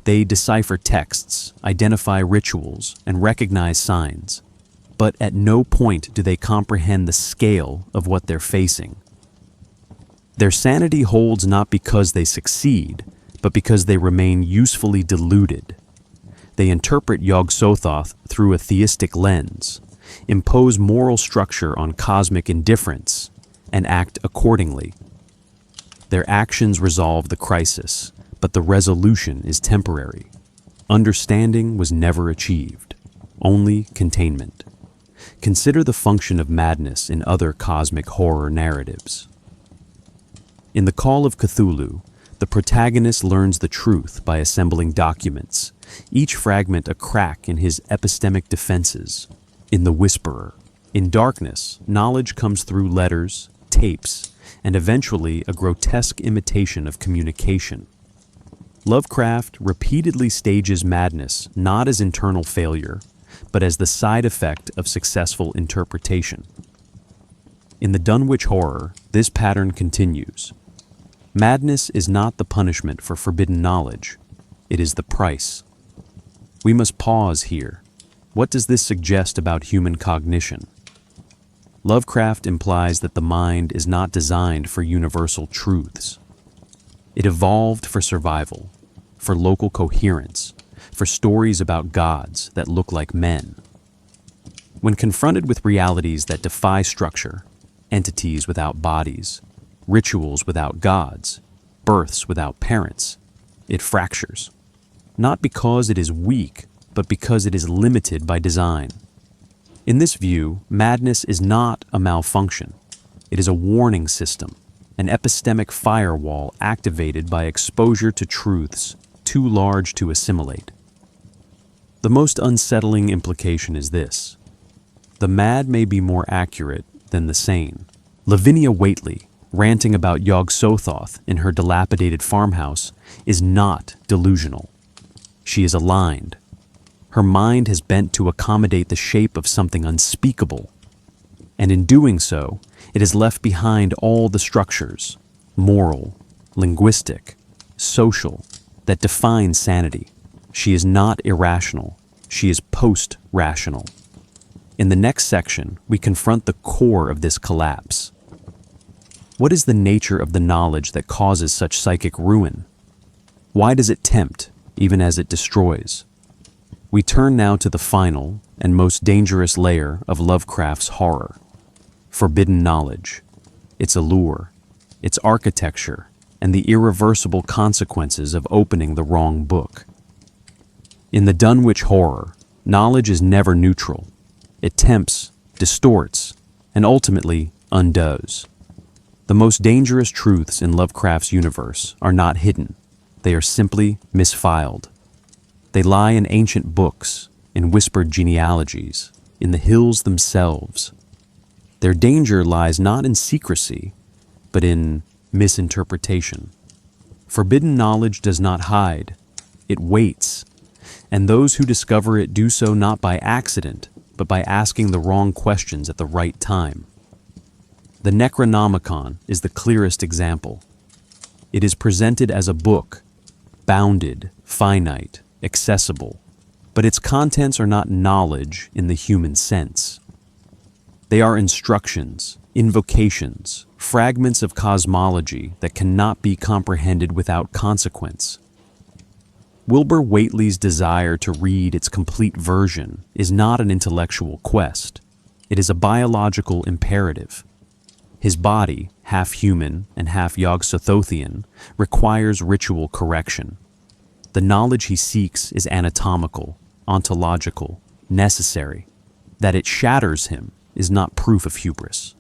They decipher texts, identify rituals, and recognize signs, but at no point do they comprehend the scale of what they're facing. Their sanity holds not because they succeed, but because they remain usefully deluded. They interpret Yog-Sothoth through a theistic lens, impose moral structure on cosmic indifference, and act accordingly. Their actions resolve the crisis, but the resolution is temporary. Understanding was never achieved, only containment. Consider the function of madness in other cosmic horror narratives. In The Call of Cthulhu, the protagonist learns the truth by assembling documents, each fragment a crack in his epistemic defenses. In The Whisperer, in darkness, knowledge comes through letters, tapes, and eventually a grotesque imitation of communication. Lovecraft repeatedly stages madness not as internal failure, but as the side effect of successful interpretation. In the Dunwich Horror, this pattern continues. Madness is not the punishment for forbidden knowledge, it is the price. We must pause here. What does this suggest about human cognition? Lovecraft implies that the mind is not designed for universal truths. It evolved for survival, for local coherence, for stories about gods that look like men. When confronted with realities that defy structure, entities without bodies, rituals without gods, births without parents, it fractures. Not because it is weak, but because it is limited by design. In this view, madness is not a malfunction. It is a warning system, an epistemic firewall activated by exposure to truths too large to assimilate. The most unsettling implication is this: the mad may be more accurate than the sane. Lavinia Whately, ranting about Yog-Sothoth in her dilapidated farmhouse, is not delusional. She is aligned. Her mind has bent to accommodate the shape of something unspeakable, and in doing so, it has left behind all the structures, moral, linguistic, social, that define sanity. She is not irrational. She is post-rational. In the next section, we confront the core of this collapse. What is the nature of the knowledge that causes such psychic ruin? Why does it tempt, even as it destroys? We turn now to the final and most dangerous layer of Lovecraft's horror: forbidden knowledge, its allure, its architecture, and the irreversible consequences of opening the wrong book. In the Dunwich Horror, knowledge is never neutral. It tempts, distorts, and ultimately undoes. The most dangerous truths in Lovecraft's universe are not hidden. They are simply misfiled. They lie in ancient books, in whispered genealogies, in the hills themselves. Their danger lies not in secrecy, but in misinterpretation. Forbidden knowledge does not hide, it waits, and those who discover it do so not by accident, but by asking the wrong questions at the right time. The Necronomicon is the clearest example. It is presented as a book, bounded, finite, accessible, but its contents are not knowledge in the human sense. They are instructions, invocations, fragments of cosmology that cannot be comprehended without consequence. Wilbur Whateley's desire to read its complete version is not an intellectual quest. It is a biological imperative. His body, half human and half Yog-Sothothian, requires ritual correction. The knowledge he seeks is anatomical, ontological, necessary. That it shatters him is not proof of hubris.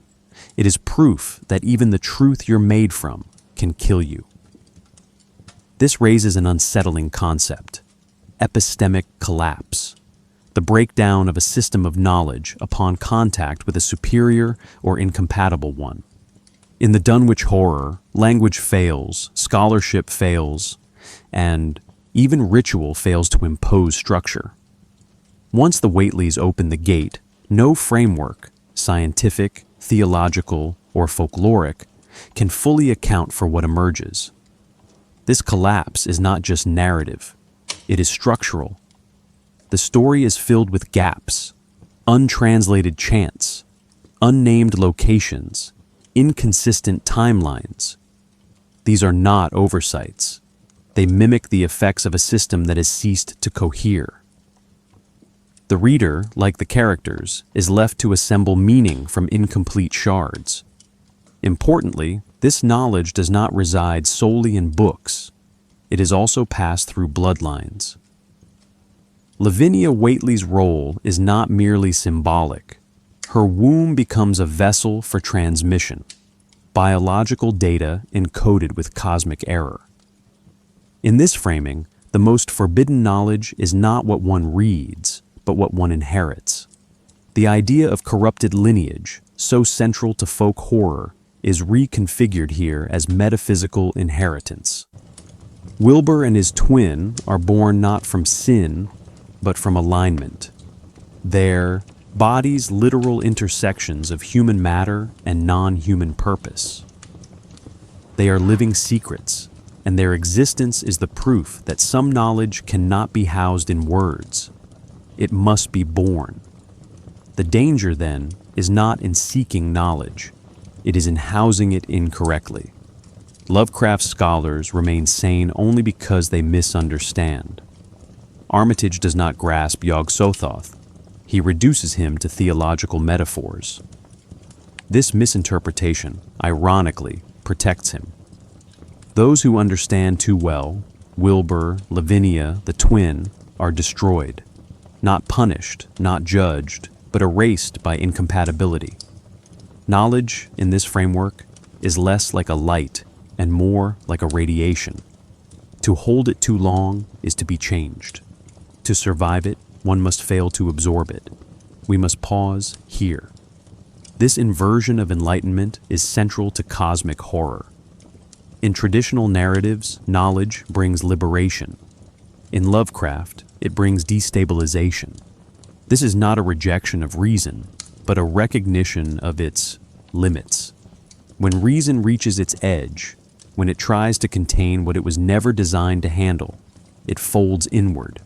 It is proof that even the truth you're made from can kill you. This raises an unsettling concept: epistemic collapse, the breakdown of a system of knowledge upon contact with a superior or incompatible one. In the Dunwich Horror, language fails, scholarship fails, and even ritual fails to impose structure. Once the Whateleys open the gate, no framework, scientific, theological, or folkloric, can fully account for what emerges. This collapse is not just narrative, it is structural. The story is filled with gaps, untranslated chants, unnamed locations, inconsistent timelines. These are not oversights. They mimic the effects of a system that has ceased to cohere. The reader, like the characters, is left to assemble meaning from incomplete shards. Importantly, this knowledge does not reside solely in books. It is also passed through bloodlines. Lavinia Whateley's role is not merely symbolic. Her womb becomes a vessel for transmission, biological data encoded with cosmic error. In this framing, the most forbidden knowledge is not what one reads, but what one inherits. The idea of corrupted lineage, so central to folk horror, is reconfigured here as metaphysical inheritance. Wilbur and his twin are born not from sin, but from alignment. Their bodies literal intersections of human matter and non-human purpose. They are living secrets, and their existence is the proof that some knowledge cannot be housed in words. It must be born. The danger, then, is not in seeking knowledge. It is in housing it incorrectly. Lovecraft scholars remain sane only because they misunderstand. Armitage does not grasp Yog-Sothoth. He reduces him to theological metaphors. This misinterpretation, ironically, protects him. Those who understand too well, Wilbur, Lavinia, the twin, are destroyed. Not punished, not judged, but erased by incompatibility. Knowledge, in this framework, is less like a light and more like a radiation. To hold it too long is to be changed. To survive it, one must fail to absorb it. We must pause here. This inversion of enlightenment is central to cosmic horror. In traditional narratives, knowledge brings liberation. In Lovecraft, it brings destabilization. This is not a rejection of reason, but a recognition of its limits. When reason reaches its edge, when it tries to contain what it was never designed to handle, it folds inward.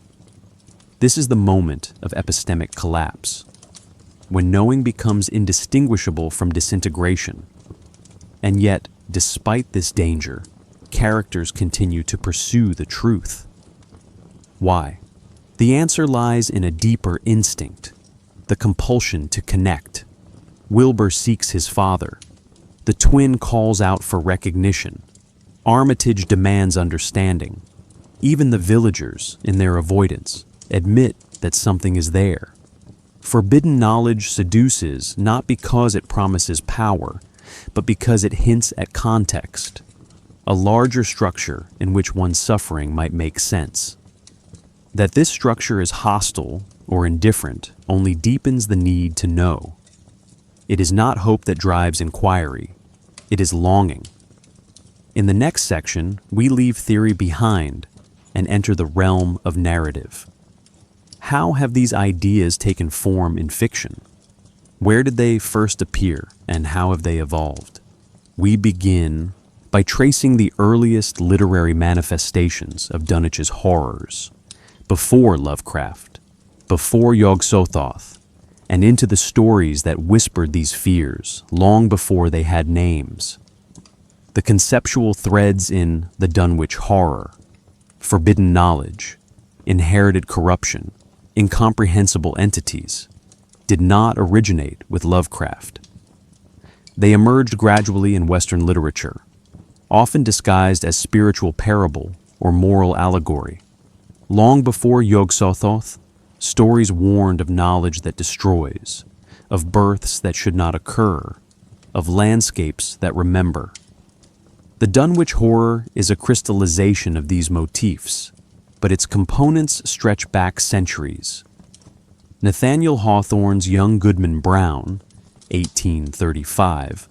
This is the moment of epistemic collapse, when knowing becomes indistinguishable from disintegration. And yet, despite this danger, characters continue to pursue the truth. Why? The answer lies in a deeper instinct, the compulsion to connect. Wilbur seeks his father. The twin calls out for recognition. Armitage demands understanding. Even the villagers, in their avoidance, admit that something is there. Forbidden knowledge seduces not because it promises power, but because it hints at context. a larger structure in which one's suffering might make sense. That this structure is hostile or indifferent only deepens the need to know. It is not hope that drives inquiry, it is longing. In the next section, we leave theory behind and enter the realm of narrative. How have these ideas taken form in fiction? Where did they first appear, and how have they evolved? We begin by tracing the earliest literary manifestations of Dunwich's horrors, before Lovecraft, before Yog-Sothoth, and into the stories that whispered these fears long before they had names. The conceptual threads in the Dunwich Horror, forbidden knowledge, inherited corruption, incomprehensible entities, did not originate with Lovecraft. They emerged gradually in Western literature, often disguised as spiritual parable or moral allegory. Long before Yog-Sothoth, stories warned of knowledge that destroys, of births that should not occur, of landscapes that remember. The Dunwich Horror is a crystallization of these motifs, but its components stretch back centuries. Nathaniel Hawthorne's Young Goodman Brown, 1835,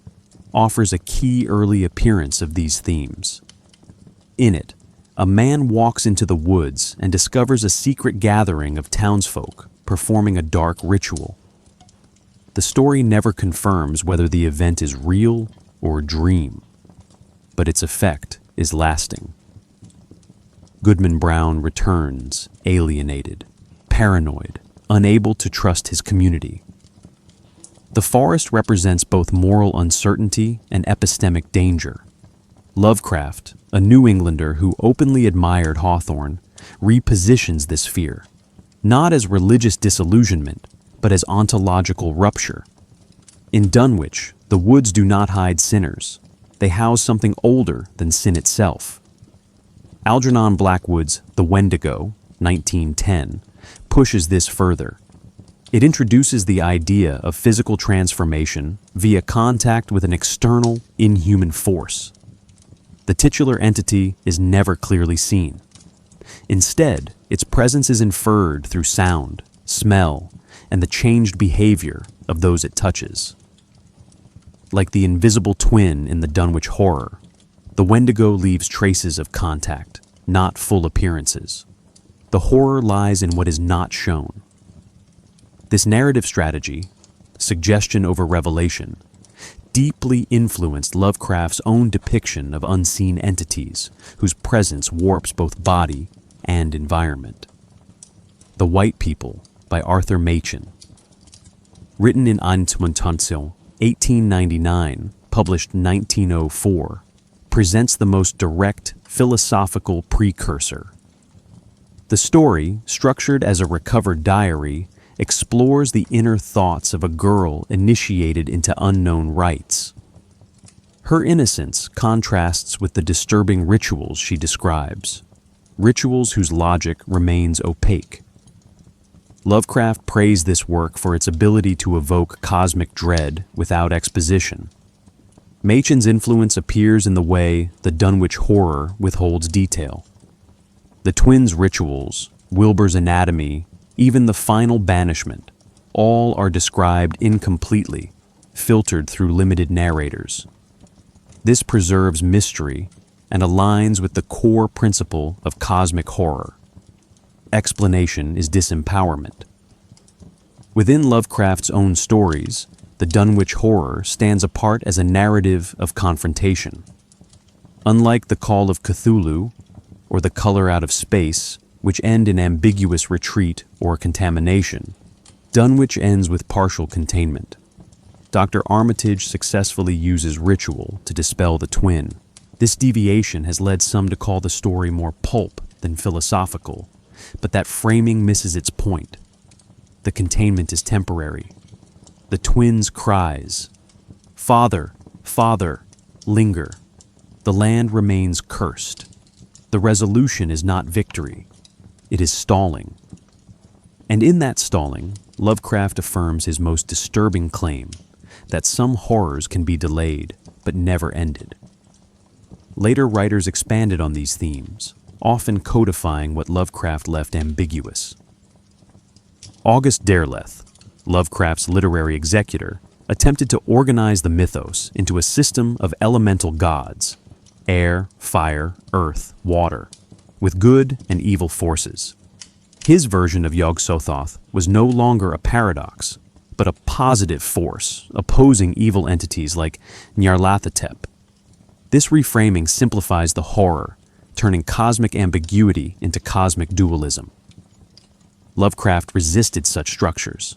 offers a key early appearance of these themes. In it, a man walks into the woods and discovers a secret gathering of townsfolk performing a dark ritual. The story never confirms whether the event is real or a dream, but its effect is lasting. Goodman Brown returns, alienated, paranoid, unable to trust his community. The forest represents both moral uncertainty and epistemic danger. Lovecraft, a New Englander who openly admired Hawthorne, repositions this fear, not as religious disillusionment, but as ontological rupture. In Dunwich, the woods do not hide sinners. They house something older than sin itself. Algernon Blackwood's The Wendigo, 1910, pushes this further. It introduces the idea of physical transformation via contact with an external, inhuman force. The titular entity is never clearly seen. Instead, its presence is inferred through sound, smell, and the changed behavior of those it touches. Like the invisible twin in the Dunwich Horror, the Wendigo leaves traces of contact, not full appearances. The horror lies in what is not shown. This narrative strategy, suggestion over revelation, deeply influenced Lovecraft's own depiction of unseen entities whose presence warps both body and environment. The White People by Arthur Machen. Written in Inhuman, 1899, published 1904, presents the most direct philosophical precursor. The story, structured as a recovered diary, explores the inner thoughts of a girl initiated into unknown rites. Her innocence contrasts with the disturbing rituals she describes, rituals whose logic remains opaque. Lovecraft praised this work for its ability to evoke cosmic dread without exposition. Machen's influence appears in the way the Dunwich Horror withholds detail. The twins' rituals, Wilbur's anatomy, even the final banishment, all are described incompletely, filtered through limited narrators. This preserves mystery and aligns with the core principle of cosmic horror. Explanation is disempowerment. Within Lovecraft's own stories, the Dunwich Horror stands apart as a narrative of confrontation. Unlike the Call of Cthulhu or the Color Out of Space, which end in ambiguous retreat or contamination, Dunwich ends with partial containment. Dr. Armitage successfully uses ritual to dispel the twin. This deviation has led some to call the story more pulp than philosophical, but that framing misses its point. The containment is temporary. The twins' cries, "Father, Father," linger. The land remains cursed. The resolution is not victory. It is stalling. And in that stalling, Lovecraft affirms his most disturbing claim, that some horrors can be delayed, but never ended. later writers expanded on these themes, often codifying what Lovecraft left ambiguous. August Derleth, Lovecraft's literary executor, attempted to organize the mythos into a system of elemental gods, air, fire, earth, water, with good and evil forces. His version of Yog-Sothoth was no longer a paradox, but a positive force opposing evil entities like Nyarlathotep. This reframing simplifies the horror, turning cosmic ambiguity into cosmic dualism. Lovecraft resisted such structures.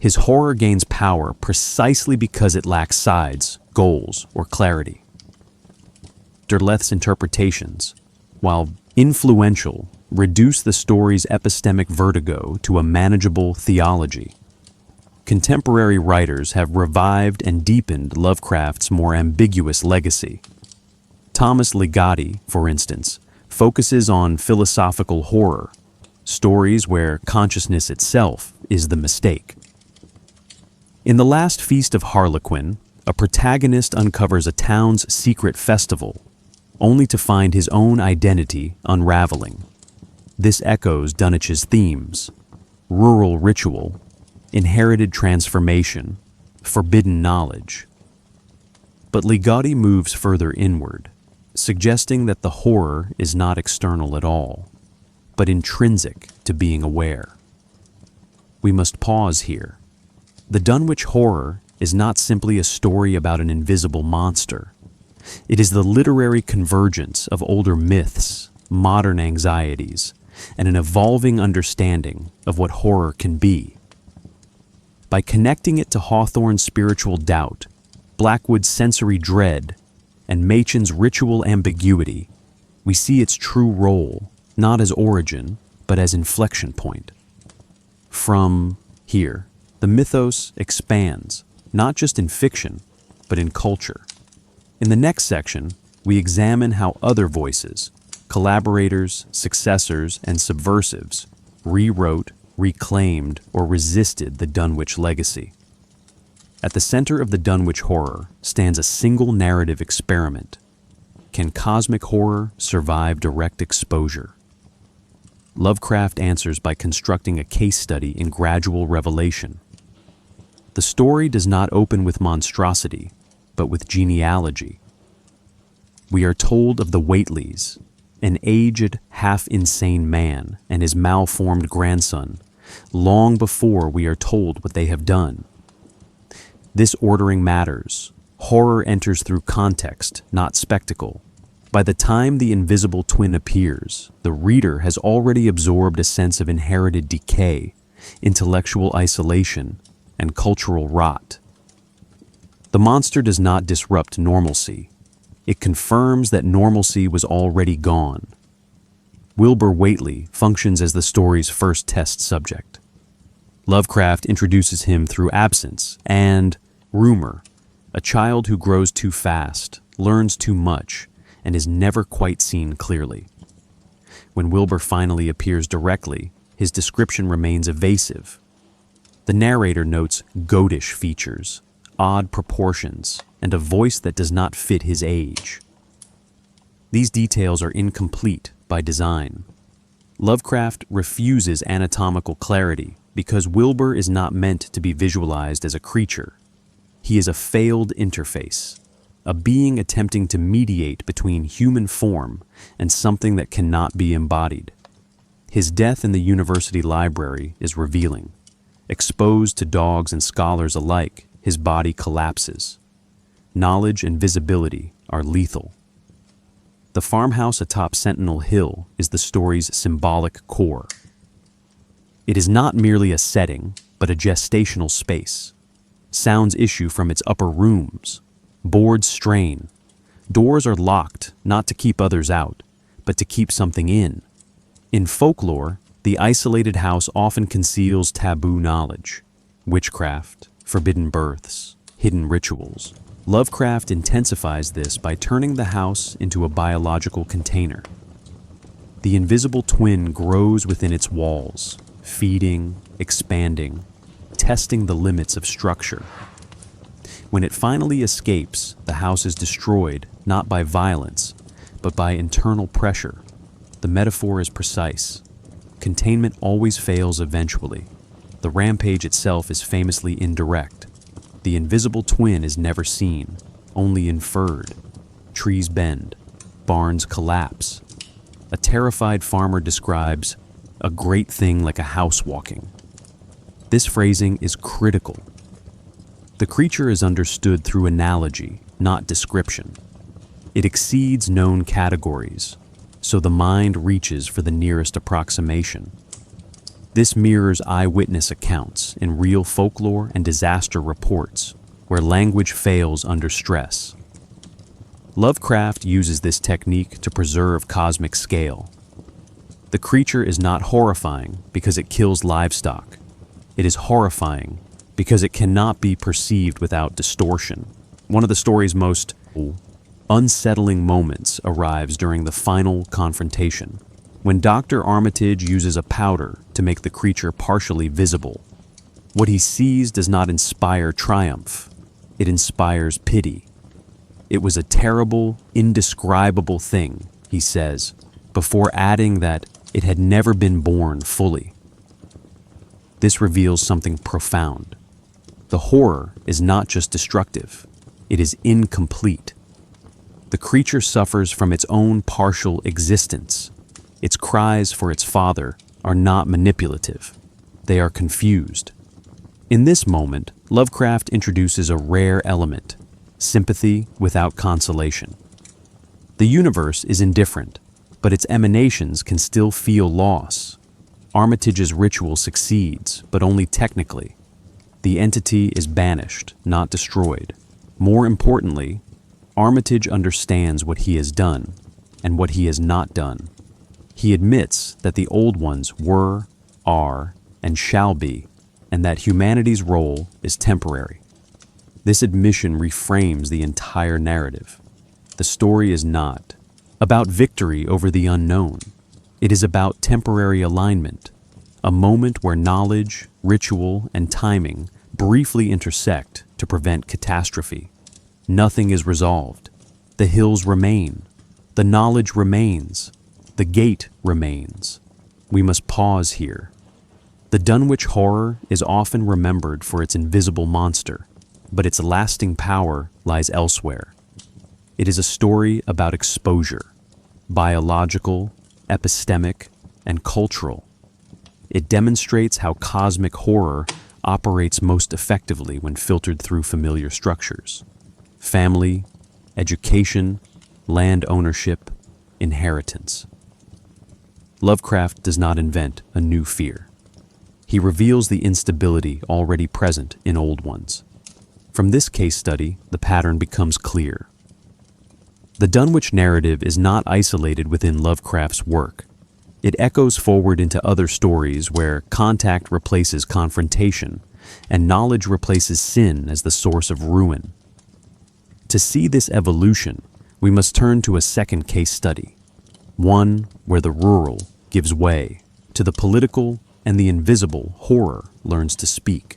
His horror gains power precisely because it lacks sides, goals, or clarity. Derleth's interpretations, while influential, reduce the story's epistemic vertigo to a manageable theology. Contemporary writers have revived and deepened Lovecraft's more ambiguous legacy. Thomas Ligotti, for instance, focuses on philosophical horror, stories where consciousness itself is the mistake. In The Last Feast of Harlequin, a protagonist uncovers a town's secret festival, only to find his own identity unraveling. This echoes Dunwich's themes: rural ritual, inherited transformation, forbidden knowledge. But Ligotti moves further inward, suggesting that the horror is not external at all, but intrinsic to being aware. We must pause here. The Dunwich Horror is not simply a story about an invisible monster. It is the literary convergence of older myths, modern anxieties, and an evolving understanding of what horror can be. By connecting it to Hawthorne's spiritual doubt, Blackwood's sensory dread, and Machen's ritual ambiguity, we see its true role, not as origin, but as inflection point. From here, the mythos expands, not just in fiction, but in culture. In the next section, we examine how other voices, collaborators, successors, and subversives, rewrote, reclaimed, or resisted the Dunwich legacy. At the center of the Dunwich Horror stands a single narrative experiment. Can cosmic horror survive direct exposure? Lovecraft answers by constructing a case study in gradual revelation. The story does not open with monstrosity, but with genealogy. We are told of the Whateleys, an aged, half-insane man and his malformed grandson, long before we are told what they have done. This ordering matters. Horror enters through context, not spectacle. By the time the invisible twin appears, the reader has already absorbed a sense of inherited decay, intellectual isolation, and cultural rot. The monster does not disrupt normalcy. It confirms that normalcy was already gone. Wilbur Whateley functions as the story's first test subject. Lovecraft introduces him through absence and rumor, a child who grows too fast, learns too much, and is never quite seen clearly. When Wilbur finally appears directly, his description remains evasive. The narrator notes goatish features, odd proportions, and a voice that does not fit his age. These details are incomplete by design. Lovecraft refuses anatomical clarity because Wilbur is not meant to be visualized as a creature. He is a failed interface, a being attempting to mediate between human form and something that cannot be embodied. His death in the university library is revealing. Exposed to dogs and scholars alike, his body collapses. Knowledge and visibility are lethal. The farmhouse atop Sentinel Hill is the story's symbolic core. It is not merely a setting, but a gestational space. Sounds issue from its upper rooms. Boards strain. Doors are locked, not to keep others out, but to keep something in. In folklore, the isolated house often conceals taboo knowledge, witchcraft, forbidden births, hidden rituals. Lovecraft intensifies this by turning the house into a biological container. The invisible twin grows within its walls, feeding, expanding, testing the limits of structure. When it finally escapes, the house is destroyed not by violence, but by internal pressure. The metaphor is precise. Containment always fails eventually. The rampage itself is famously indirect. The invisible twin is never seen, only inferred. Trees bend, barns collapse. A terrified farmer describes a great thing like a house walking. This phrasing is critical. The creature is understood through analogy, not description. It exceeds known categories, so the mind reaches for the nearest approximation. This mirrors eyewitness accounts in real folklore and disaster reports, where language fails under stress. Lovecraft uses this technique to preserve cosmic scale. The creature is not horrifying because it kills livestock. It is horrifying because it cannot be perceived without distortion. One of the story's most unsettling moments arrives during the final confrontation, when Dr. Armitage uses a powder to make the creature partially visible. What he sees does not inspire triumph. It inspires pity. It was a terrible, indescribable thing, he says, before adding that it had never been born fully. This reveals something profound. The horror is not just destructive, it is incomplete. The creature suffers from its own partial existence. Its cries for its father are not manipulative. They are confused. In this moment, Lovecraft introduces a rare element: sympathy without consolation. The universe is indifferent, but its emanations can still feel loss. Armitage's ritual succeeds, but only technically. The entity is banished, not destroyed. More importantly, Armitage understands what he has done and what he has not done. He admits that the old ones were, are, and shall be, and that humanity's role is temporary. This admission reframes the entire narrative. The story is not about victory over the unknown. It is about temporary alignment, a moment where knowledge, ritual, and timing briefly intersect to prevent catastrophe. Nothing is resolved. The hills remain. The knowledge remains. The gate remains. We must pause here. The Dunwich Horror is often remembered for its invisible monster, but its lasting power lies elsewhere. It is a story about exposure, biological, epistemic, and cultural. It demonstrates how cosmic horror operates most effectively when filtered through familiar structures: family, education, land ownership, inheritance. Lovecraft does not invent a new fear. He reveals the instability already present in old ones. From this case study, the pattern becomes clear. The Dunwich narrative is not isolated within Lovecraft's work. It echoes forward into other stories where contact replaces confrontation and knowledge replaces sin as the source of ruin. To see this evolution, we must turn to a second case study, one where the rural gives way to the political and the invisible horror learns to speak.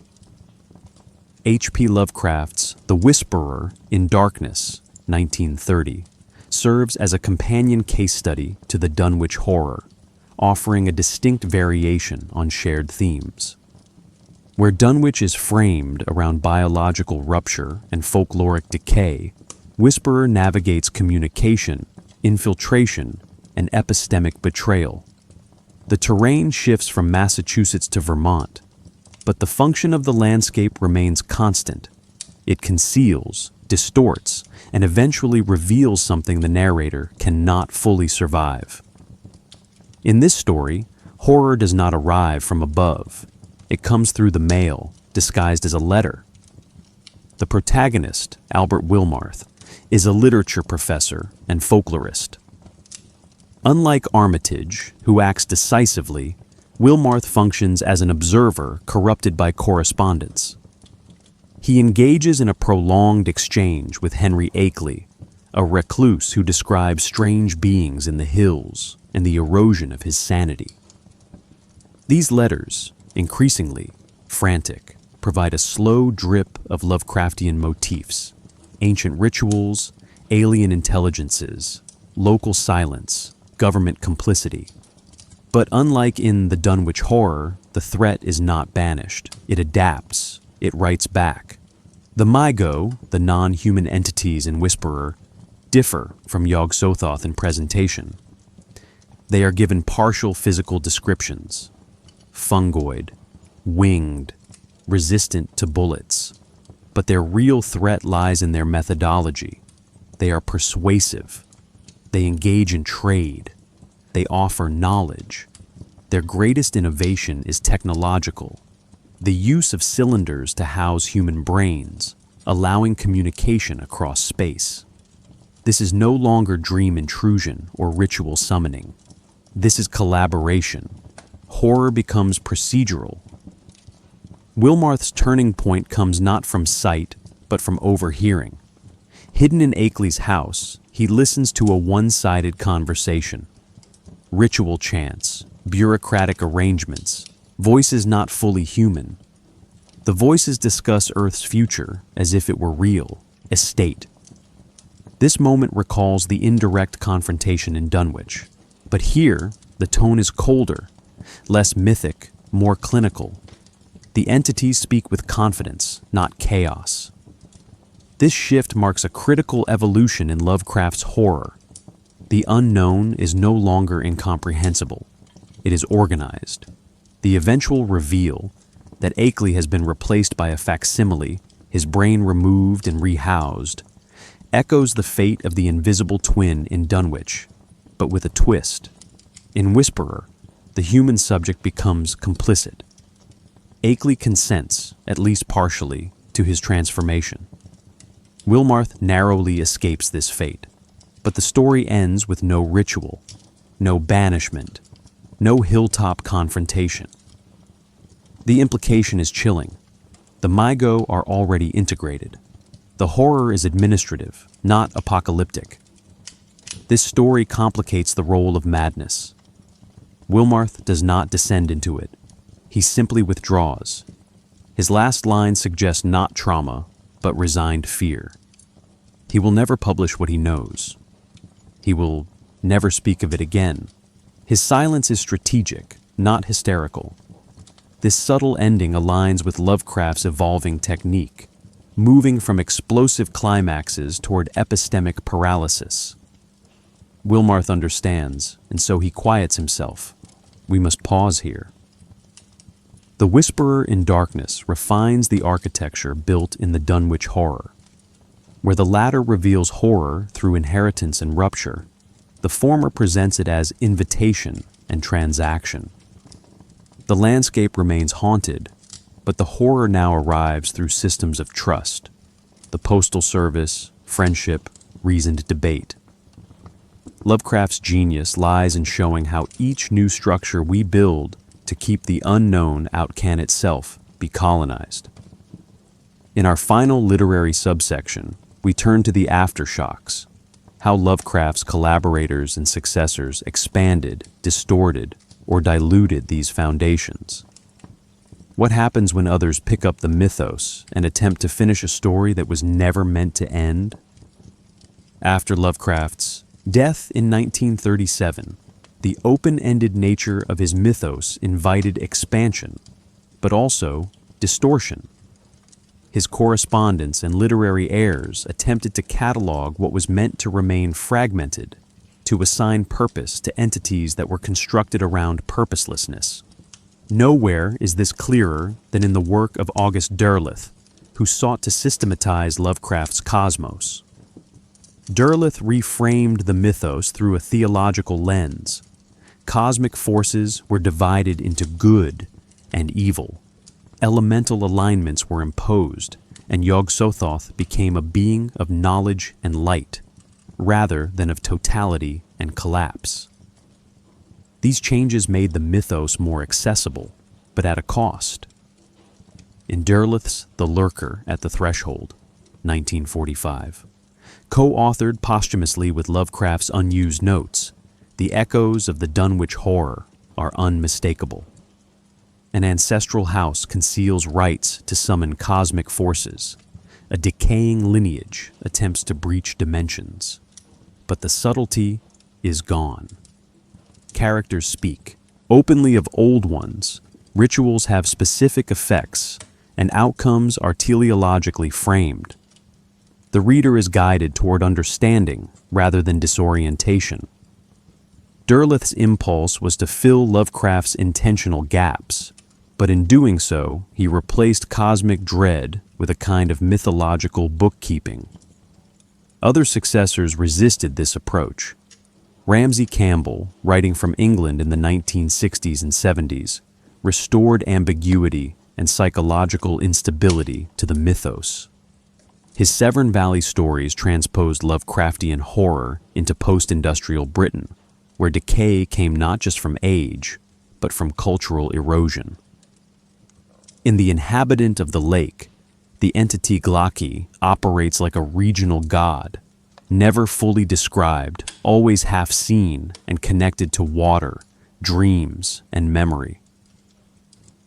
H.P. Lovecraft's The Whisperer in Darkness, 1930, serves as a companion case study to the Dunwich Horror, offering a distinct variation on shared themes. Where Dunwich is framed around biological rupture and folkloric decay, Whisperer navigates communication, infiltration, and epistemic betrayal. The terrain shifts from Massachusetts to Vermont, but the function of the landscape remains constant. It conceals, distorts, and eventually reveals something the narrator cannot fully survive. In this story, horror does not arrive from above. It comes through the mail, disguised as a letter. The protagonist, Albert Wilmarth, is a literature professor and folklorist. Unlike Armitage, who acts decisively, Wilmarth functions as an observer corrupted by correspondence. He engages in a prolonged exchange with Henry Akeley, a recluse who describes strange beings in the hills and the erosion of his sanity. These letters, increasingly frantic, provide a slow drip of Lovecraftian motifs, ancient rituals, alien intelligences, local silence, government complicity. But unlike in the Dunwich Horror, the threat is not banished. It adapts. It writes back. The Mygo, the non-human entities in Whisperer, differ from Yog-Sothoth in presentation. They are given partial physical descriptions: fungoid, winged, resistant to bullets. But their real threat lies in their methodology. They are persuasive. They engage in trade. They offer knowledge. Their greatest innovation is technological. The use of cylinders to house human brains, allowing communication across space. This is no longer dream intrusion or ritual summoning. This is collaboration. Horror becomes procedural. Wilmarth's turning point comes not from sight, but from overhearing. Hidden in Akeley's house, he listens to a one-sided conversation. Ritual chants, bureaucratic arrangements, voices not fully human. The voices discuss Earth's future as if it were real, a state. This moment recalls the indirect confrontation in Dunwich, but here the tone is colder, less mythic, more clinical. The entities speak with confidence, not chaos. This shift marks a critical evolution in Lovecraft's horror. The unknown is no longer incomprehensible. It is organized. The eventual reveal that Akeley has been replaced by a facsimile, his brain removed and rehoused, echoes the fate of the invisible twin in Dunwich, but with a twist. In Whisperer, the human subject becomes complicit. Akeley consents, at least partially, to his transformation. Wilmarth narrowly escapes this fate, but the story ends with no ritual, no banishment, no hilltop confrontation. The implication is chilling. The Mygo are already integrated. The horror is administrative, not apocalyptic. This story complicates the role of madness. Wilmarth does not descend into it. He simply withdraws. His last line suggests not trauma, but resigned fear. He will never publish what he knows. He will never speak of it again. His silence is strategic, not hysterical. This subtle ending aligns with Lovecraft's evolving technique, moving from explosive climaxes toward epistemic paralysis. Wilmarth understands, and so he quiets himself. We must pause here. The Whisperer in Darkness refines the architecture built in the Dunwich Horror. Where the latter reveals horror through inheritance and rupture, the former presents it as invitation and transaction. The landscape remains haunted, but the horror now arrives through systems of trust, the postal service, friendship, reasoned debate. Lovecraft's genius lies in showing how each new structure we build to keep the unknown out can itself be colonized. In our final literary subsection, we turn to the aftershocks, how Lovecraft's collaborators and successors expanded, distorted, or diluted these foundations. What happens when others pick up the mythos and attempt to finish a story that was never meant to end? After Lovecraft's death in 1937, the open-ended nature of his mythos invited expansion, but also distortion. His correspondence and literary heirs attempted to catalog what was meant to remain fragmented, to assign purpose to entities that were constructed around purposelessness. Nowhere is this clearer than in the work of August Derleth, who sought to systematize Lovecraft's cosmos. Derleth reframed the mythos through a theological lens. Cosmic forces were divided into good and evil. Elemental alignments were imposed, and Yog-Sothoth became a being of knowledge and light, rather than of totality and collapse. These changes made the mythos more accessible, but at a cost. In Derleth's The Lurker at the Threshold, 1945, co-authored posthumously with Lovecraft's unused notes, the echoes of the Dunwich Horror are unmistakable. An ancestral house conceals rites to summon cosmic forces. A decaying lineage attempts to breach dimensions. but the subtlety is gone. Characters speak openly of old ones, rituals have specific effects, and outcomes are teleologically framed. The reader is guided toward understanding rather than disorientation. Derleth's impulse was to fill Lovecraft's intentional gaps, but in doing so, he replaced cosmic dread with a kind of mythological bookkeeping. Other successors resisted this approach. Ramsay Campbell, writing from England in the 1960s and 70s, restored ambiguity and psychological instability to the mythos. His Severn Valley stories transposed Lovecraftian horror into post-industrial Britain, where decay came not just from age, but from cultural erosion. In The Inhabitant of the Lake, the entity Glaki operates like a regional god, never fully described, always half seen and connected to water, dreams, and memory.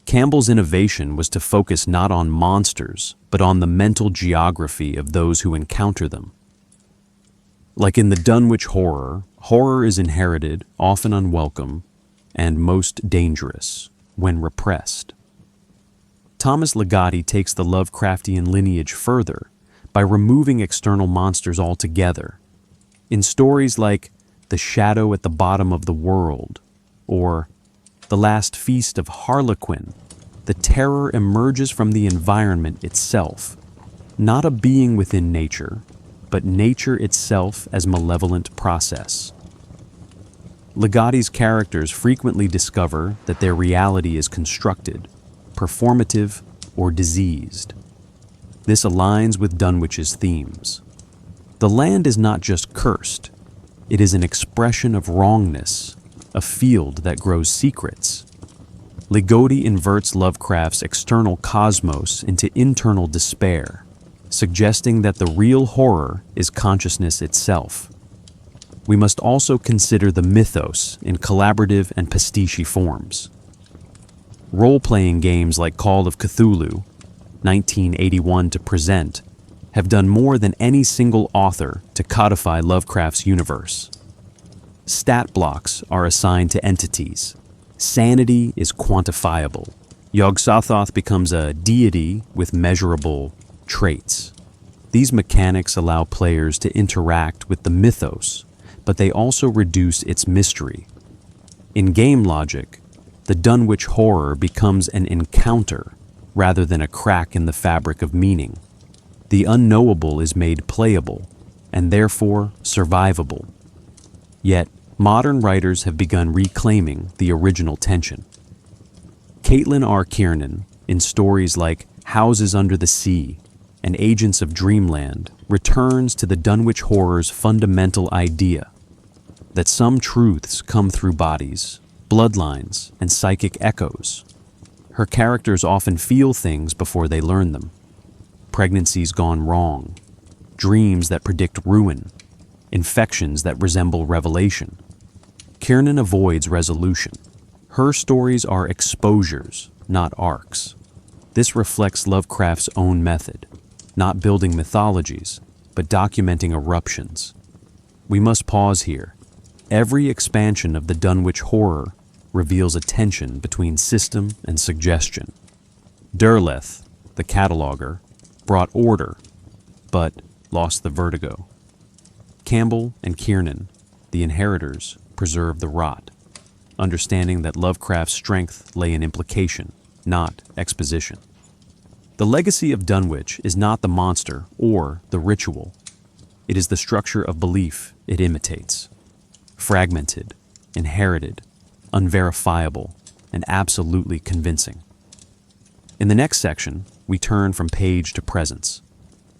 Campbell's innovation was to focus not on monsters, but on the mental geography of those who encounter them. Like in the Dunwich Horror, horror is inherited, often unwelcome, and most dangerous when repressed. Thomas Ligotti takes the Lovecraftian lineage further by removing external monsters altogether. In stories like The Shadow at the Bottom of the World or The Last Feast of Harlequin, the terror emerges from the environment itself, not a being within nature, but nature itself as malevolent process. Ligotti's characters frequently discover that their reality is constructed, performative, or diseased. This aligns with Dunwich's themes. The land is not just cursed, it is an expression of wrongness, a field that grows secrets. Ligotti inverts Lovecraft's external cosmos into internal despair, suggesting that the real horror is consciousness itself. We must also consider the mythos in collaborative and pastiche forms. Role-playing games like Call of Cthulhu, 1981 to present, have done more than any single author to codify Lovecraft's universe. Stat blocks are assigned to entities. Sanity is quantifiable. Yog-Sothoth becomes a deity with measurable traits. These mechanics allow players to interact with the mythos, but they also reduce its mystery. In game logic, the Dunwich Horror becomes an encounter rather than a crack in the fabric of meaning. The unknowable is made playable, and therefore survivable. Yet, modern writers have begun reclaiming the original tension. Caitlin R. Kiernan, in stories like Houses Under the Sea and Agents of Dreamland, returns to the Dunwich Horror's fundamental idea that some truths come through bodies, bloodlines, and psychic echoes. Her characters often feel things before they learn them. Pregnancies gone wrong, dreams that predict ruin, infections that resemble revelation. Kiernan avoids resolution. Her stories are exposures, not arcs. This reflects Lovecraft's own method, not building mythologies, but documenting eruptions. We must pause here. Every expansion of the Dunwich Horror reveals a tension between system and suggestion. Derleth, the cataloger, brought order, but lost the vertigo. Campbell and Kiernan, the inheritors, preserved the rot, understanding that Lovecraft's strength lay in implication, not exposition. The legacy of Dunwich is not the monster or the ritual. It is the structure of belief it imitates. Fragmented, inherited, unverifiable, and absolutely convincing. In the next section, we turn from page to presence.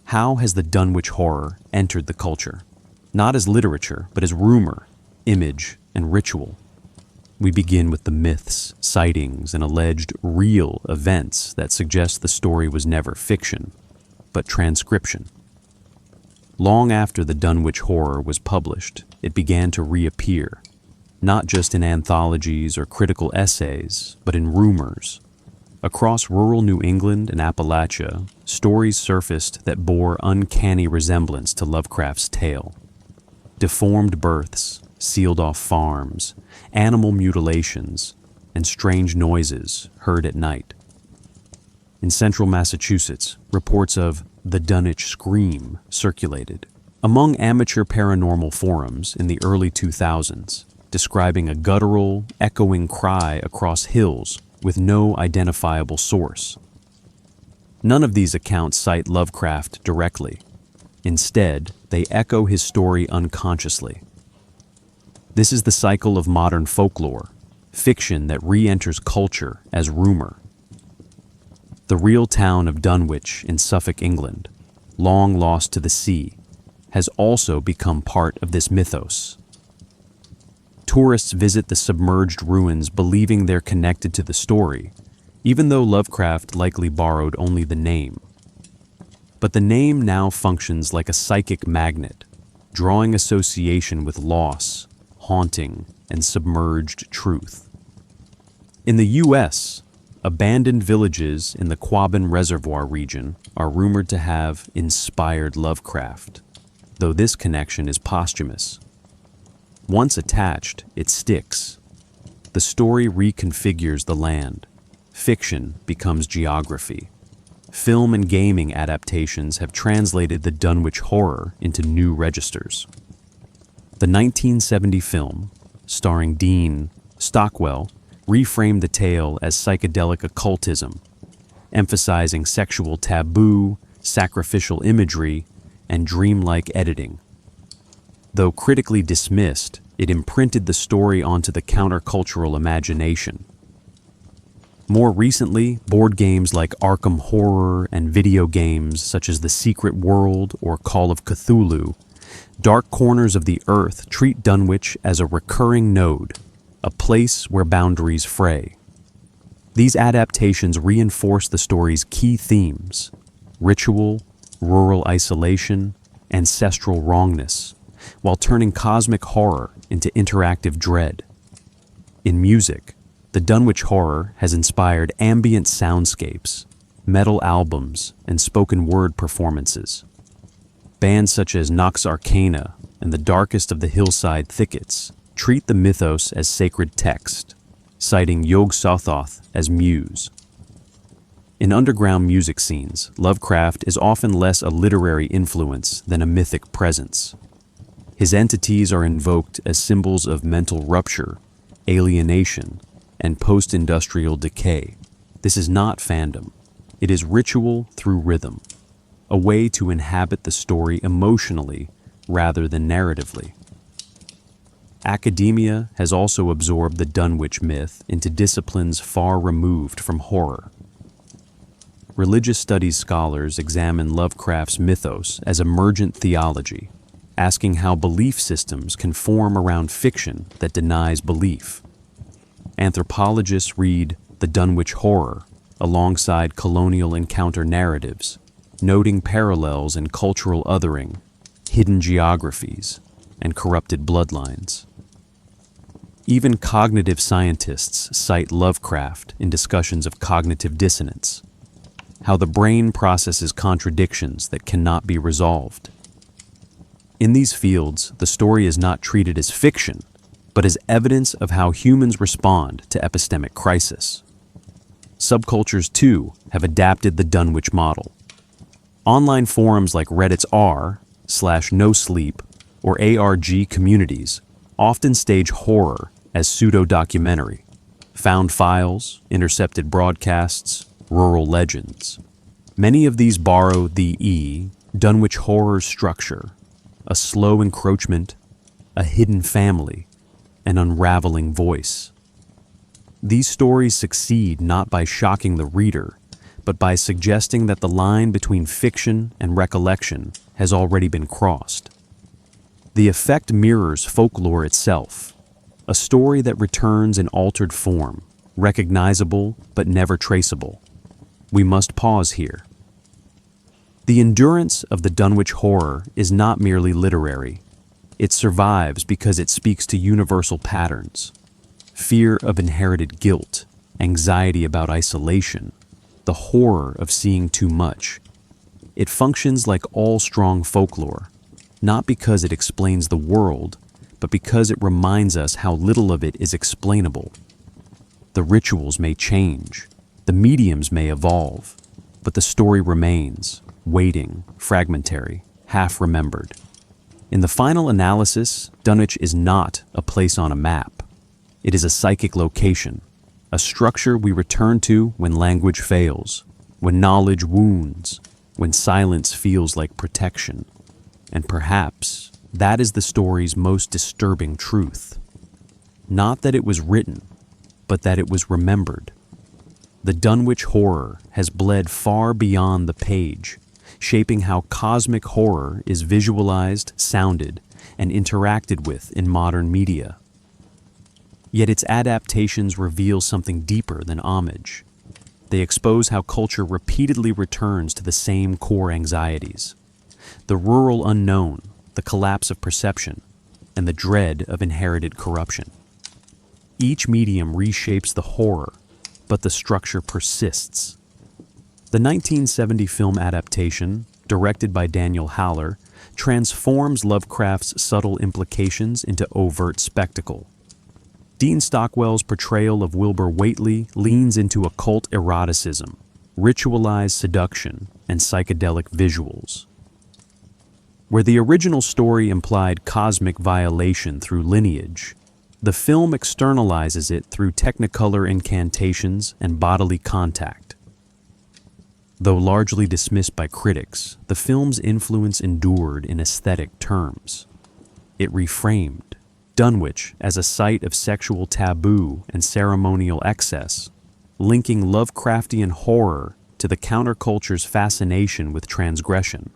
How has the Dunwich Horror entered the culture? Not as literature, but as rumor, image, and ritual. We begin with the myths, sightings, and alleged real events that suggest the story was never fiction, but transcription. Long after the Dunwich Horror was published, it began to reappear, not just in anthologies or critical essays, but in rumors. Across rural New England and Appalachia, stories surfaced that bore uncanny resemblance to Lovecraft's tale. deformed births, sealed-off farms, animal mutilations, and strange noises heard at night. In central Massachusetts, reports of the Dunwich Scream circulated among amateur paranormal forums in the early 2000s, describing a guttural, echoing cry across hills with no identifiable source. None of these accounts cite Lovecraft directly. Instead, they echo his story unconsciously. This is the cycle of modern folklore, fiction that re-enters culture as rumor. The real town of Dunwich in Suffolk, England, long lost to the sea, has also become part of this mythos. Tourists visit the submerged ruins believing they're connected to the story, even though Lovecraft likely borrowed only the name. But the name now functions like a psychic magnet, drawing association with loss, haunting, and submerged truth. In the U.S., abandoned villages in the Quabbin Reservoir region are rumored to have inspired Lovecraft, though this connection is posthumous. Once attached, it sticks. The story reconfigures the land. Fiction becomes geography. Film and gaming adaptations have translated the Dunwich Horror into new registers. The 1970 film, starring Dean Stockwell, reframed the tale as psychedelic occultism, emphasizing sexual taboo, sacrificial imagery, and dreamlike editing. Though critically dismissed, it imprinted the story onto the countercultural imagination. More recently, board games like Arkham Horror and video games such as The Secret World or Call of Cthulhu, Dark Corners of the Earth treat Dunwich as a recurring node, a place where boundaries fray. These adaptations reinforce the story's key themes: ritual, rural isolation, ancestral wrongness, while turning cosmic horror into interactive dread. In music, the Dunwich Horror has inspired ambient soundscapes, metal albums, and spoken word performances. Bands such as Nox Arcana and the Darkest of the Hillside Thickets treat the mythos as sacred text, citing Yog-Sothoth as muse. In underground music scenes, Lovecraft is often less a literary influence than a mythic presence. His entities are invoked as symbols of mental rupture, alienation, and post-industrial decay. This is not fandom. It is ritual through rhythm, a way to inhabit the story emotionally rather than narratively. Academia has also absorbed the Dunwich myth into disciplines far removed from horror. Religious studies scholars examine Lovecraft's mythos as emergent theology, asking how belief systems can form around fiction that denies belief. Anthropologists read the Dunwich Horror alongside colonial encounter narratives, noting parallels in cultural othering, hidden geographies, and corrupted bloodlines. Even cognitive scientists cite Lovecraft in discussions of cognitive dissonance, how the brain processes contradictions that cannot be resolved. In these fields, the story is not treated as fiction, but as evidence of how humans respond to epistemic crisis. Subcultures, too, have adapted the Dunwich model. Online forums like Reddit's r/NoSleep or ARG communities often stage horror as pseudo-documentary, found files, intercepted broadcasts, rural legends. Many of these borrow the Dunwich Horror structure: a slow encroachment, a hidden family, an unraveling voice. These stories succeed not by shocking the reader, but by suggesting that the line between fiction and recollection has already been crossed. The effect mirrors folklore itself, a story that returns in altered form, recognizable but never traceable. We must pause here. The endurance of the Dunwich Horror is not merely literary. It survives because it speaks to universal patterns: fear of inherited guilt, anxiety about isolation, the horror of seeing too much. It functions like all strong folklore, not because it explains the world, but because it reminds us how little of it is explainable. The rituals may change, the mediums may evolve, but the story remains, waiting, fragmentary, half-remembered. In the final analysis, Dunwich is not a place on a map. It is a psychic location, a structure we return to when language fails, when knowledge wounds, when silence feels like protection. And perhaps that is the story's most disturbing truth. Not that it was written, but that it was remembered. The Dunwich Horror has bled far beyond the page, shaping how cosmic horror is visualized, sounded, and interacted with in modern media. Yet its adaptations reveal something deeper than homage. They expose how culture repeatedly returns to the same core anxieties: the rural unknown, the collapse of perception, and the dread of inherited corruption. Each medium reshapes the horror, but the structure persists. The 1970 film adaptation, directed by Daniel Haller, transforms Lovecraft's subtle implications into overt spectacle. Dean Stockwell's portrayal of Wilbur Whateley leans into occult eroticism, ritualized seduction, and psychedelic visuals. Where the original story implied cosmic violation through lineage, the film externalizes it through technicolor incantations and bodily contact. Though largely dismissed by critics, the film's influence endured in aesthetic terms. It reframed Dunwich as a site of sexual taboo and ceremonial excess, linking Lovecraftian horror to the counterculture's fascination with transgression.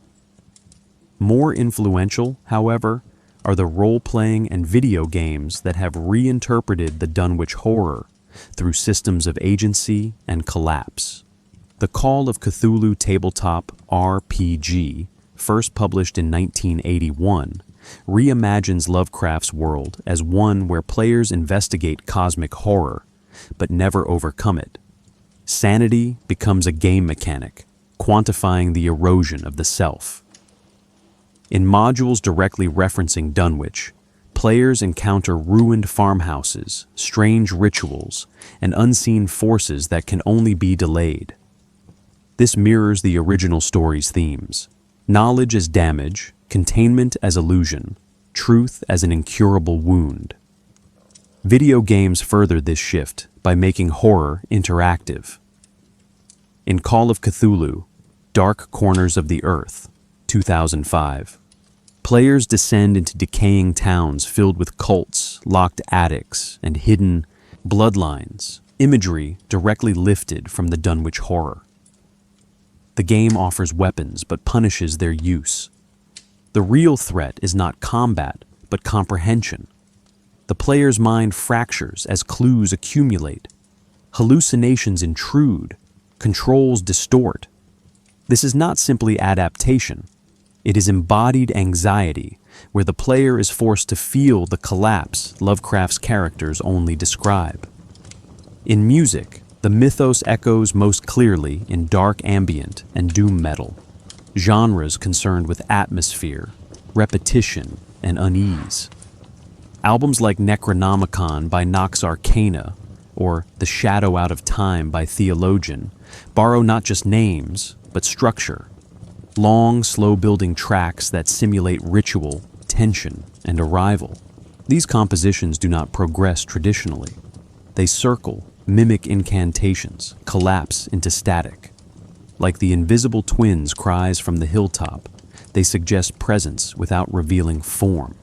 More influential, however, are the role-playing and video games that have reinterpreted the Dunwich Horror through systems of agency and collapse. The Call of Cthulhu tabletop RPG, first published in 1981, reimagines Lovecraft's world as one where players investigate cosmic horror, but never overcome it. Sanity becomes a game mechanic, quantifying the erosion of the self. In modules directly referencing Dunwich, players encounter ruined farmhouses, strange rituals, and unseen forces that can only be delayed. This mirrors the original story's themes: knowledge as damage, containment as illusion, truth as an incurable wound. Video games further this shift by making horror interactive. In Call of Cthulhu, Dark Corners of the Earth, 2005, players descend into decaying towns filled with cults, locked attics, and hidden bloodlines, imagery directly lifted from the Dunwich Horror. The game offers weapons but punishes their use. The real threat is not combat, but comprehension. The player's mind fractures as clues accumulate. Hallucinations intrude, controls distort. This is not simply adaptation. It is embodied anxiety, where the player is forced to feel the collapse Lovecraft's characters only describe. In music, the mythos echoes most clearly in dark ambient and doom metal, genres concerned with atmosphere, repetition, and unease. Albums like Necronomicon by Nox Arcana or The Shadow Out of Time by Theologian borrow not just names, but structure. Long, slow-building tracks that simulate ritual, tension, and arrival. These compositions do not progress traditionally. They circle, mimic incantations, collapse into static. Like the invisible twins' cries from the hilltop, they suggest presence without revealing form.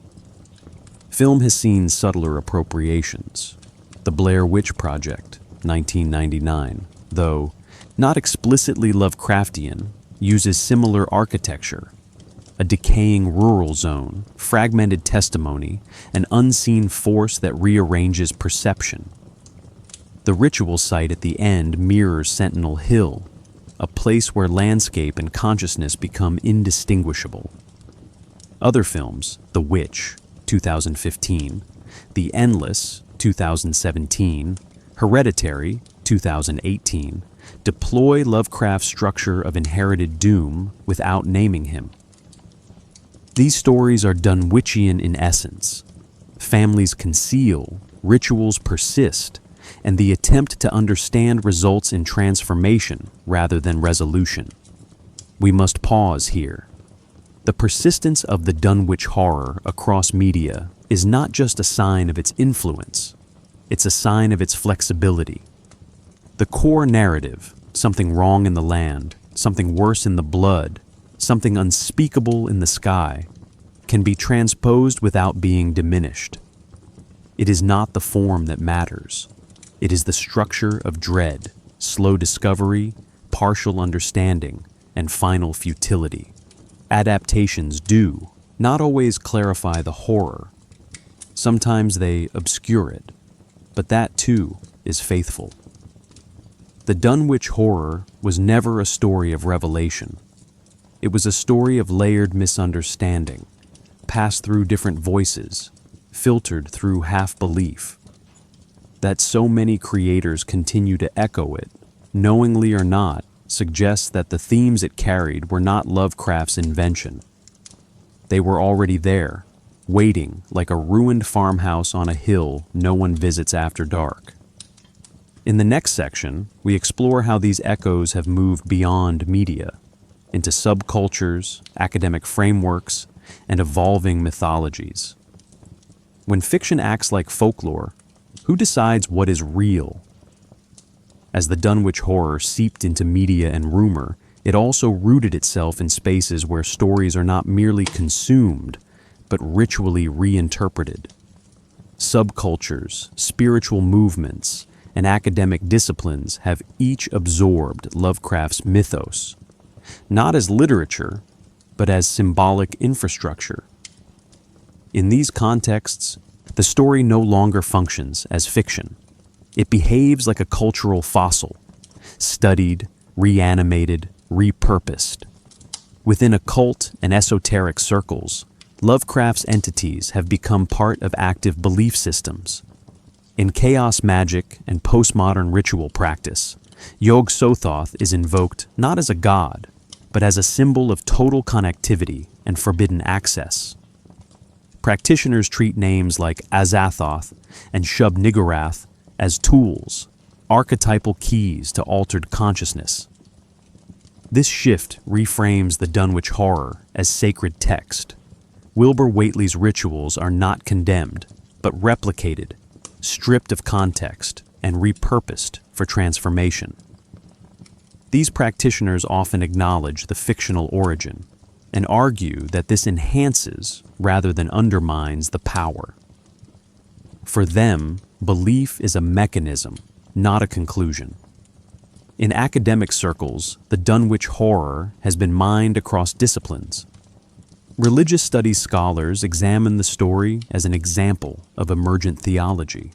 Film has seen subtler appropriations. The Blair Witch Project, 1999, though not explicitly Lovecraftian, uses similar architecture: a decaying rural zone, fragmented testimony, an unseen force that rearranges perception. The ritual site at the end mirrors Sentinel Hill, a place where landscape and consciousness become indistinguishable. Other films, The Witch, 2015, The Endless, 2017, Hereditary, 2018, deploy Lovecraft's structure of inherited doom without naming him. These stories are Dunwichian in essence. Families conceal, rituals persist, and the attempt to understand results in transformation rather than resolution. We must pause here. The persistence of the Dunwich Horror across media is not just a sign of its influence, it's a sign of its flexibility. The core narrative, something wrong in the land, something worse in the blood, something unspeakable in the sky, can be transposed without being diminished. It is not the form that matters. It is the structure of dread, slow discovery, partial understanding, and final futility. Adaptations do not always clarify the horror. Sometimes they obscure it, but that too is faithful. The Dunwich Horror was never a story of revelation. It was a story of layered misunderstanding, passed through different voices, filtered through half-belief. That so many creators continue to echo it, knowingly or not, suggests that the themes it carried were not Lovecraft's invention. They were already there, waiting like a ruined farmhouse on a hill no one visits after dark. In the next section, we explore how these echoes have moved beyond media, into subcultures, academic frameworks, and evolving mythologies. When fiction acts like folklore, who decides what is real? As the Dunwich Horror seeped into media and rumor, it also rooted itself in spaces where stories are not merely consumed, but ritually reinterpreted. Subcultures, spiritual movements, and academic disciplines have each absorbed Lovecraft's mythos, not as literature, but as symbolic infrastructure. In these contexts, the story no longer functions as fiction. It behaves like a cultural fossil, studied, reanimated, repurposed. Within occult and esoteric circles, Lovecraft's entities have become part of active belief systems. In chaos magic and postmodern ritual practice, Yog-Sothoth is invoked not as a god, but as a symbol of total connectivity and forbidden access. Practitioners treat names like Azathoth and Shub-Niggurath as tools, archetypal keys to altered consciousness. This shift reframes the Dunwich Horror as sacred text. Wilbur Whateley's rituals are not condemned, but replicated, stripped of context, and repurposed for transformation. These practitioners often acknowledge the fictional origin and argue that this enhances rather than undermines the power. For them, belief is a mechanism, not a conclusion. In academic circles, the Dunwich Horror has been mined across disciplines. Religious studies scholars examine the story as an example of emergent theology.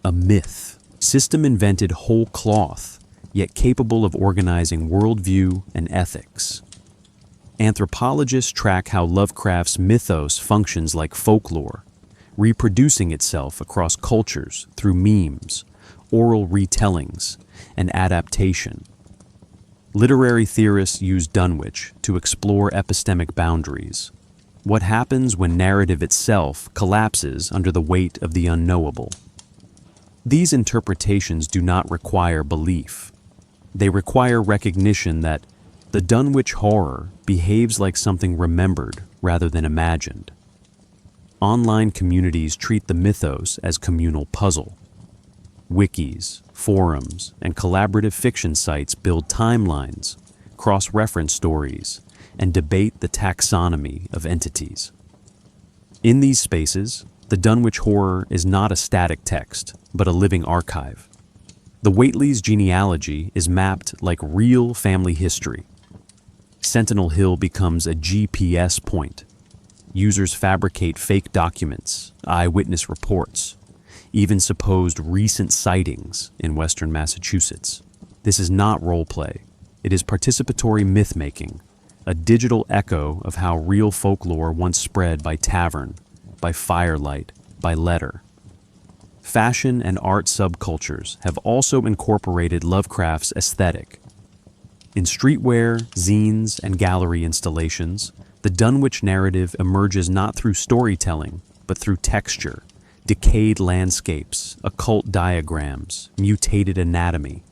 A myth, system invented whole cloth, yet capable of organizing worldview and ethics. Anthropologists track how Lovecraft's mythos functions like folklore, reproducing itself across cultures through memes, oral retellings, and adaptation. Literary theorists use Dunwich to explore epistemic boundaries. What happens when narrative itself collapses under the weight of the unknowable? These interpretations do not require belief. They require recognition that the Dunwich Horror behaves like something remembered rather than imagined. Online communities treat the mythos as communal puzzle. Wikis, forums, and collaborative fiction sites build timelines, cross-reference stories, and debate the taxonomy of entities. In these spaces, the Dunwich Horror is not a static text, but a living archive. The Whateley's genealogy is mapped like real family history. Sentinel Hill becomes a GPS point. Users fabricate fake documents, eyewitness reports, even supposed recent sightings in western Massachusetts. This is not roleplay. It is participatory myth-making, a digital echo of how real folklore once spread by tavern, by firelight, by letter. Fashion and art subcultures have also incorporated Lovecraft's aesthetic. In streetwear, zines, and gallery installations, The Dunwich narrative emerges not through storytelling, but through texture, decayed landscapes, occult diagrams, mutated anatomy.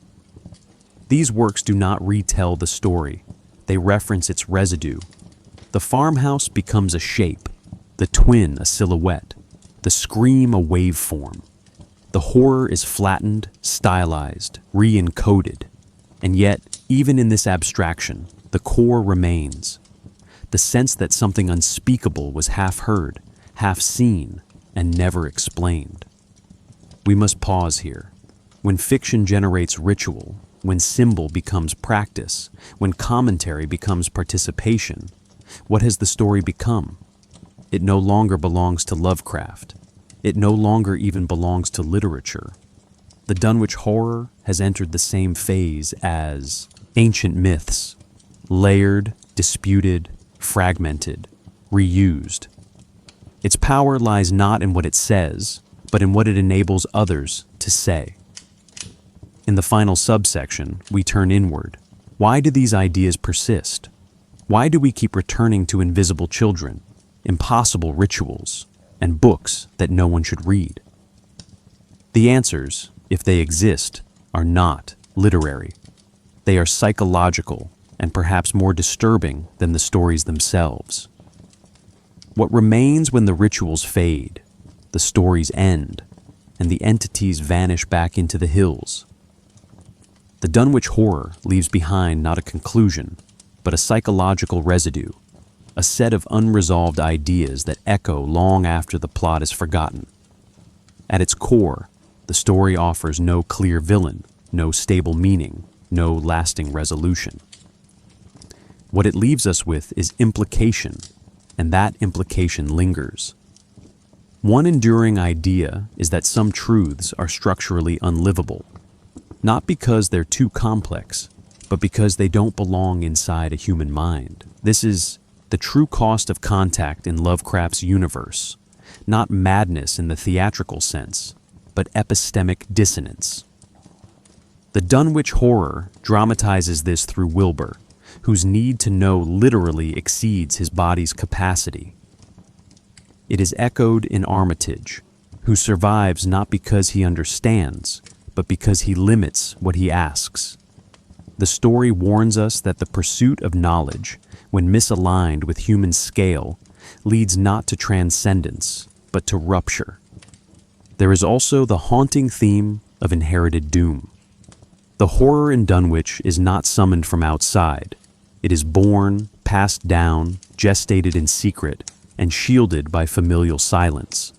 These works do not retell the story, they reference its residue. The farmhouse becomes a shape, the twin a silhouette, the scream a waveform. The horror is flattened, stylized, re-encoded, and yet, even in this abstraction, the core remains. The sense that something unspeakable was half heard, half seen, and never explained. We must pause here. When fiction generates ritual, when symbol becomes practice, when commentary becomes participation, what has the story become? It no longer belongs to Lovecraft. It no longer even belongs to literature. The Dunwich Horror has entered the same phase as ancient myths, layered, disputed, fragmented, reused. Its power lies not in what it says, but in what it enables others to say. In the final subsection, we turn inward. Why do these ideas persist? Why do we keep returning to invisible children, impossible rituals, and books that no one should read? The answers, if they exist, are not literary. They are psychological and perhaps more disturbing than the stories themselves. What remains when the rituals fade, the stories end, and the entities vanish back into the hills? The Dunwich Horror leaves behind not a conclusion, but a psychological residue, a set of unresolved ideas that echo long after the plot is forgotten. At its core, the story offers no clear villain, no stable meaning, no lasting resolution. What it leaves us with is implication, and that implication lingers. One enduring idea is that some truths are structurally unlivable, not because they're too complex, but because they don't belong inside a human mind. This is the true cost of contact in Lovecraft's universe, not madness in the theatrical sense, but epistemic dissonance. The Dunwich Horror dramatizes this through Wilbur, whose need to know literally exceeds his body's capacity. It is echoed in Armitage, who survives not because he understands, but because he limits what he asks. The story warns us that the pursuit of knowledge, when misaligned with human scale, leads not to transcendence, but to rupture. There is also the haunting theme of inherited doom. The horror in Dunwich is not summoned from outside. It is born, passed down, gestated in secret, and shielded by familial silence.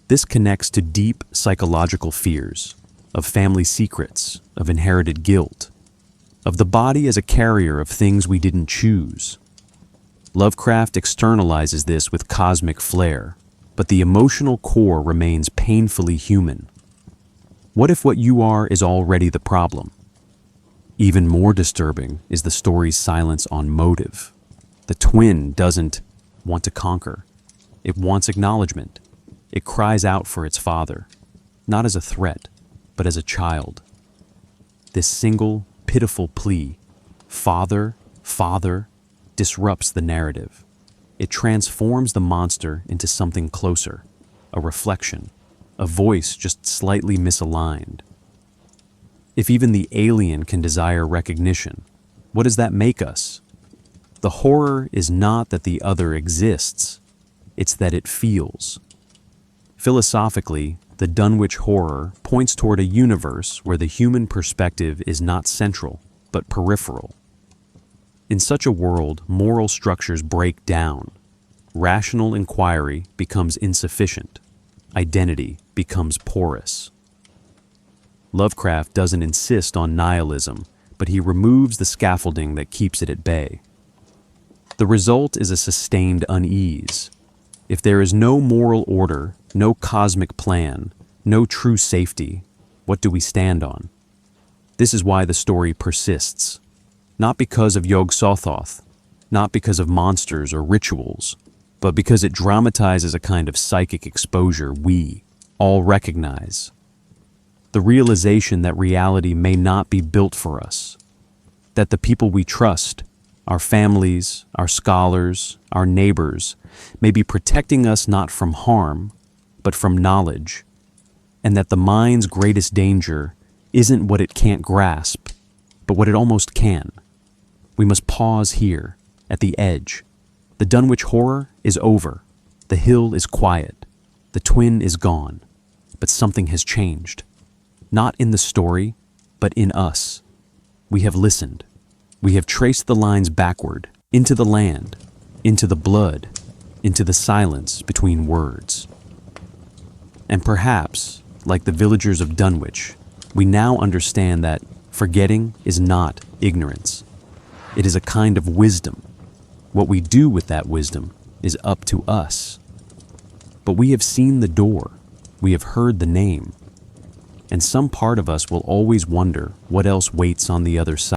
This connects to deep psychological fears, of family secrets, of inherited guilt, of the body as a carrier of things we didn't choose. Lovecraft externalizes this with cosmic flair, but the emotional core remains painfully human. What if what you are is already the problem? Even more disturbing is the story's silence on motive. The twin doesn't want to conquer. It wants acknowledgement. It cries out for its father, not as a threat, but as a child. This single, pitiful plea, "Father, Father," disrupts the narrative. It transforms the monster into something closer, a reflection, a voice just slightly misaligned. If even the alien can desire recognition, what does that make us? The horror is not that the other exists, it's that it feels. Philosophically, the Dunwich Horror points toward a universe where the human perspective is not central, but peripheral. In such a world, moral structures break down. Rational inquiry becomes insufficient. Identity becomes porous. Lovecraft doesn't insist on nihilism, but he removes the scaffolding that keeps it at bay. The result is a sustained unease. If there is no moral order, no cosmic plan, no true safety, what do we stand on? This is why the story persists. Not because of Yog-Sothoth, not because of monsters or rituals, but because it dramatizes a kind of psychic exposure we all recognize. The realization that reality may not be built for us, that the people we trust, our families, our scholars, our neighbors, may be protecting us not from harm, but from knowledge, and that the mind's greatest danger isn't what it can't grasp, but what it almost can. We must pause here, at the edge. The Dunwich Horror is over. The hill is quiet. The twin is gone. But something has changed. Not in the story, but in us. We have listened. We have traced the lines backward, into the land, into the blood, into the silence between words. And perhaps, like the villagers of Dunwich, we now understand that forgetting is not ignorance. It is a kind of wisdom. What we do with that wisdom is up to us. But we have seen the door. We have heard the name. And some part of us will always wonder what else waits on the other side.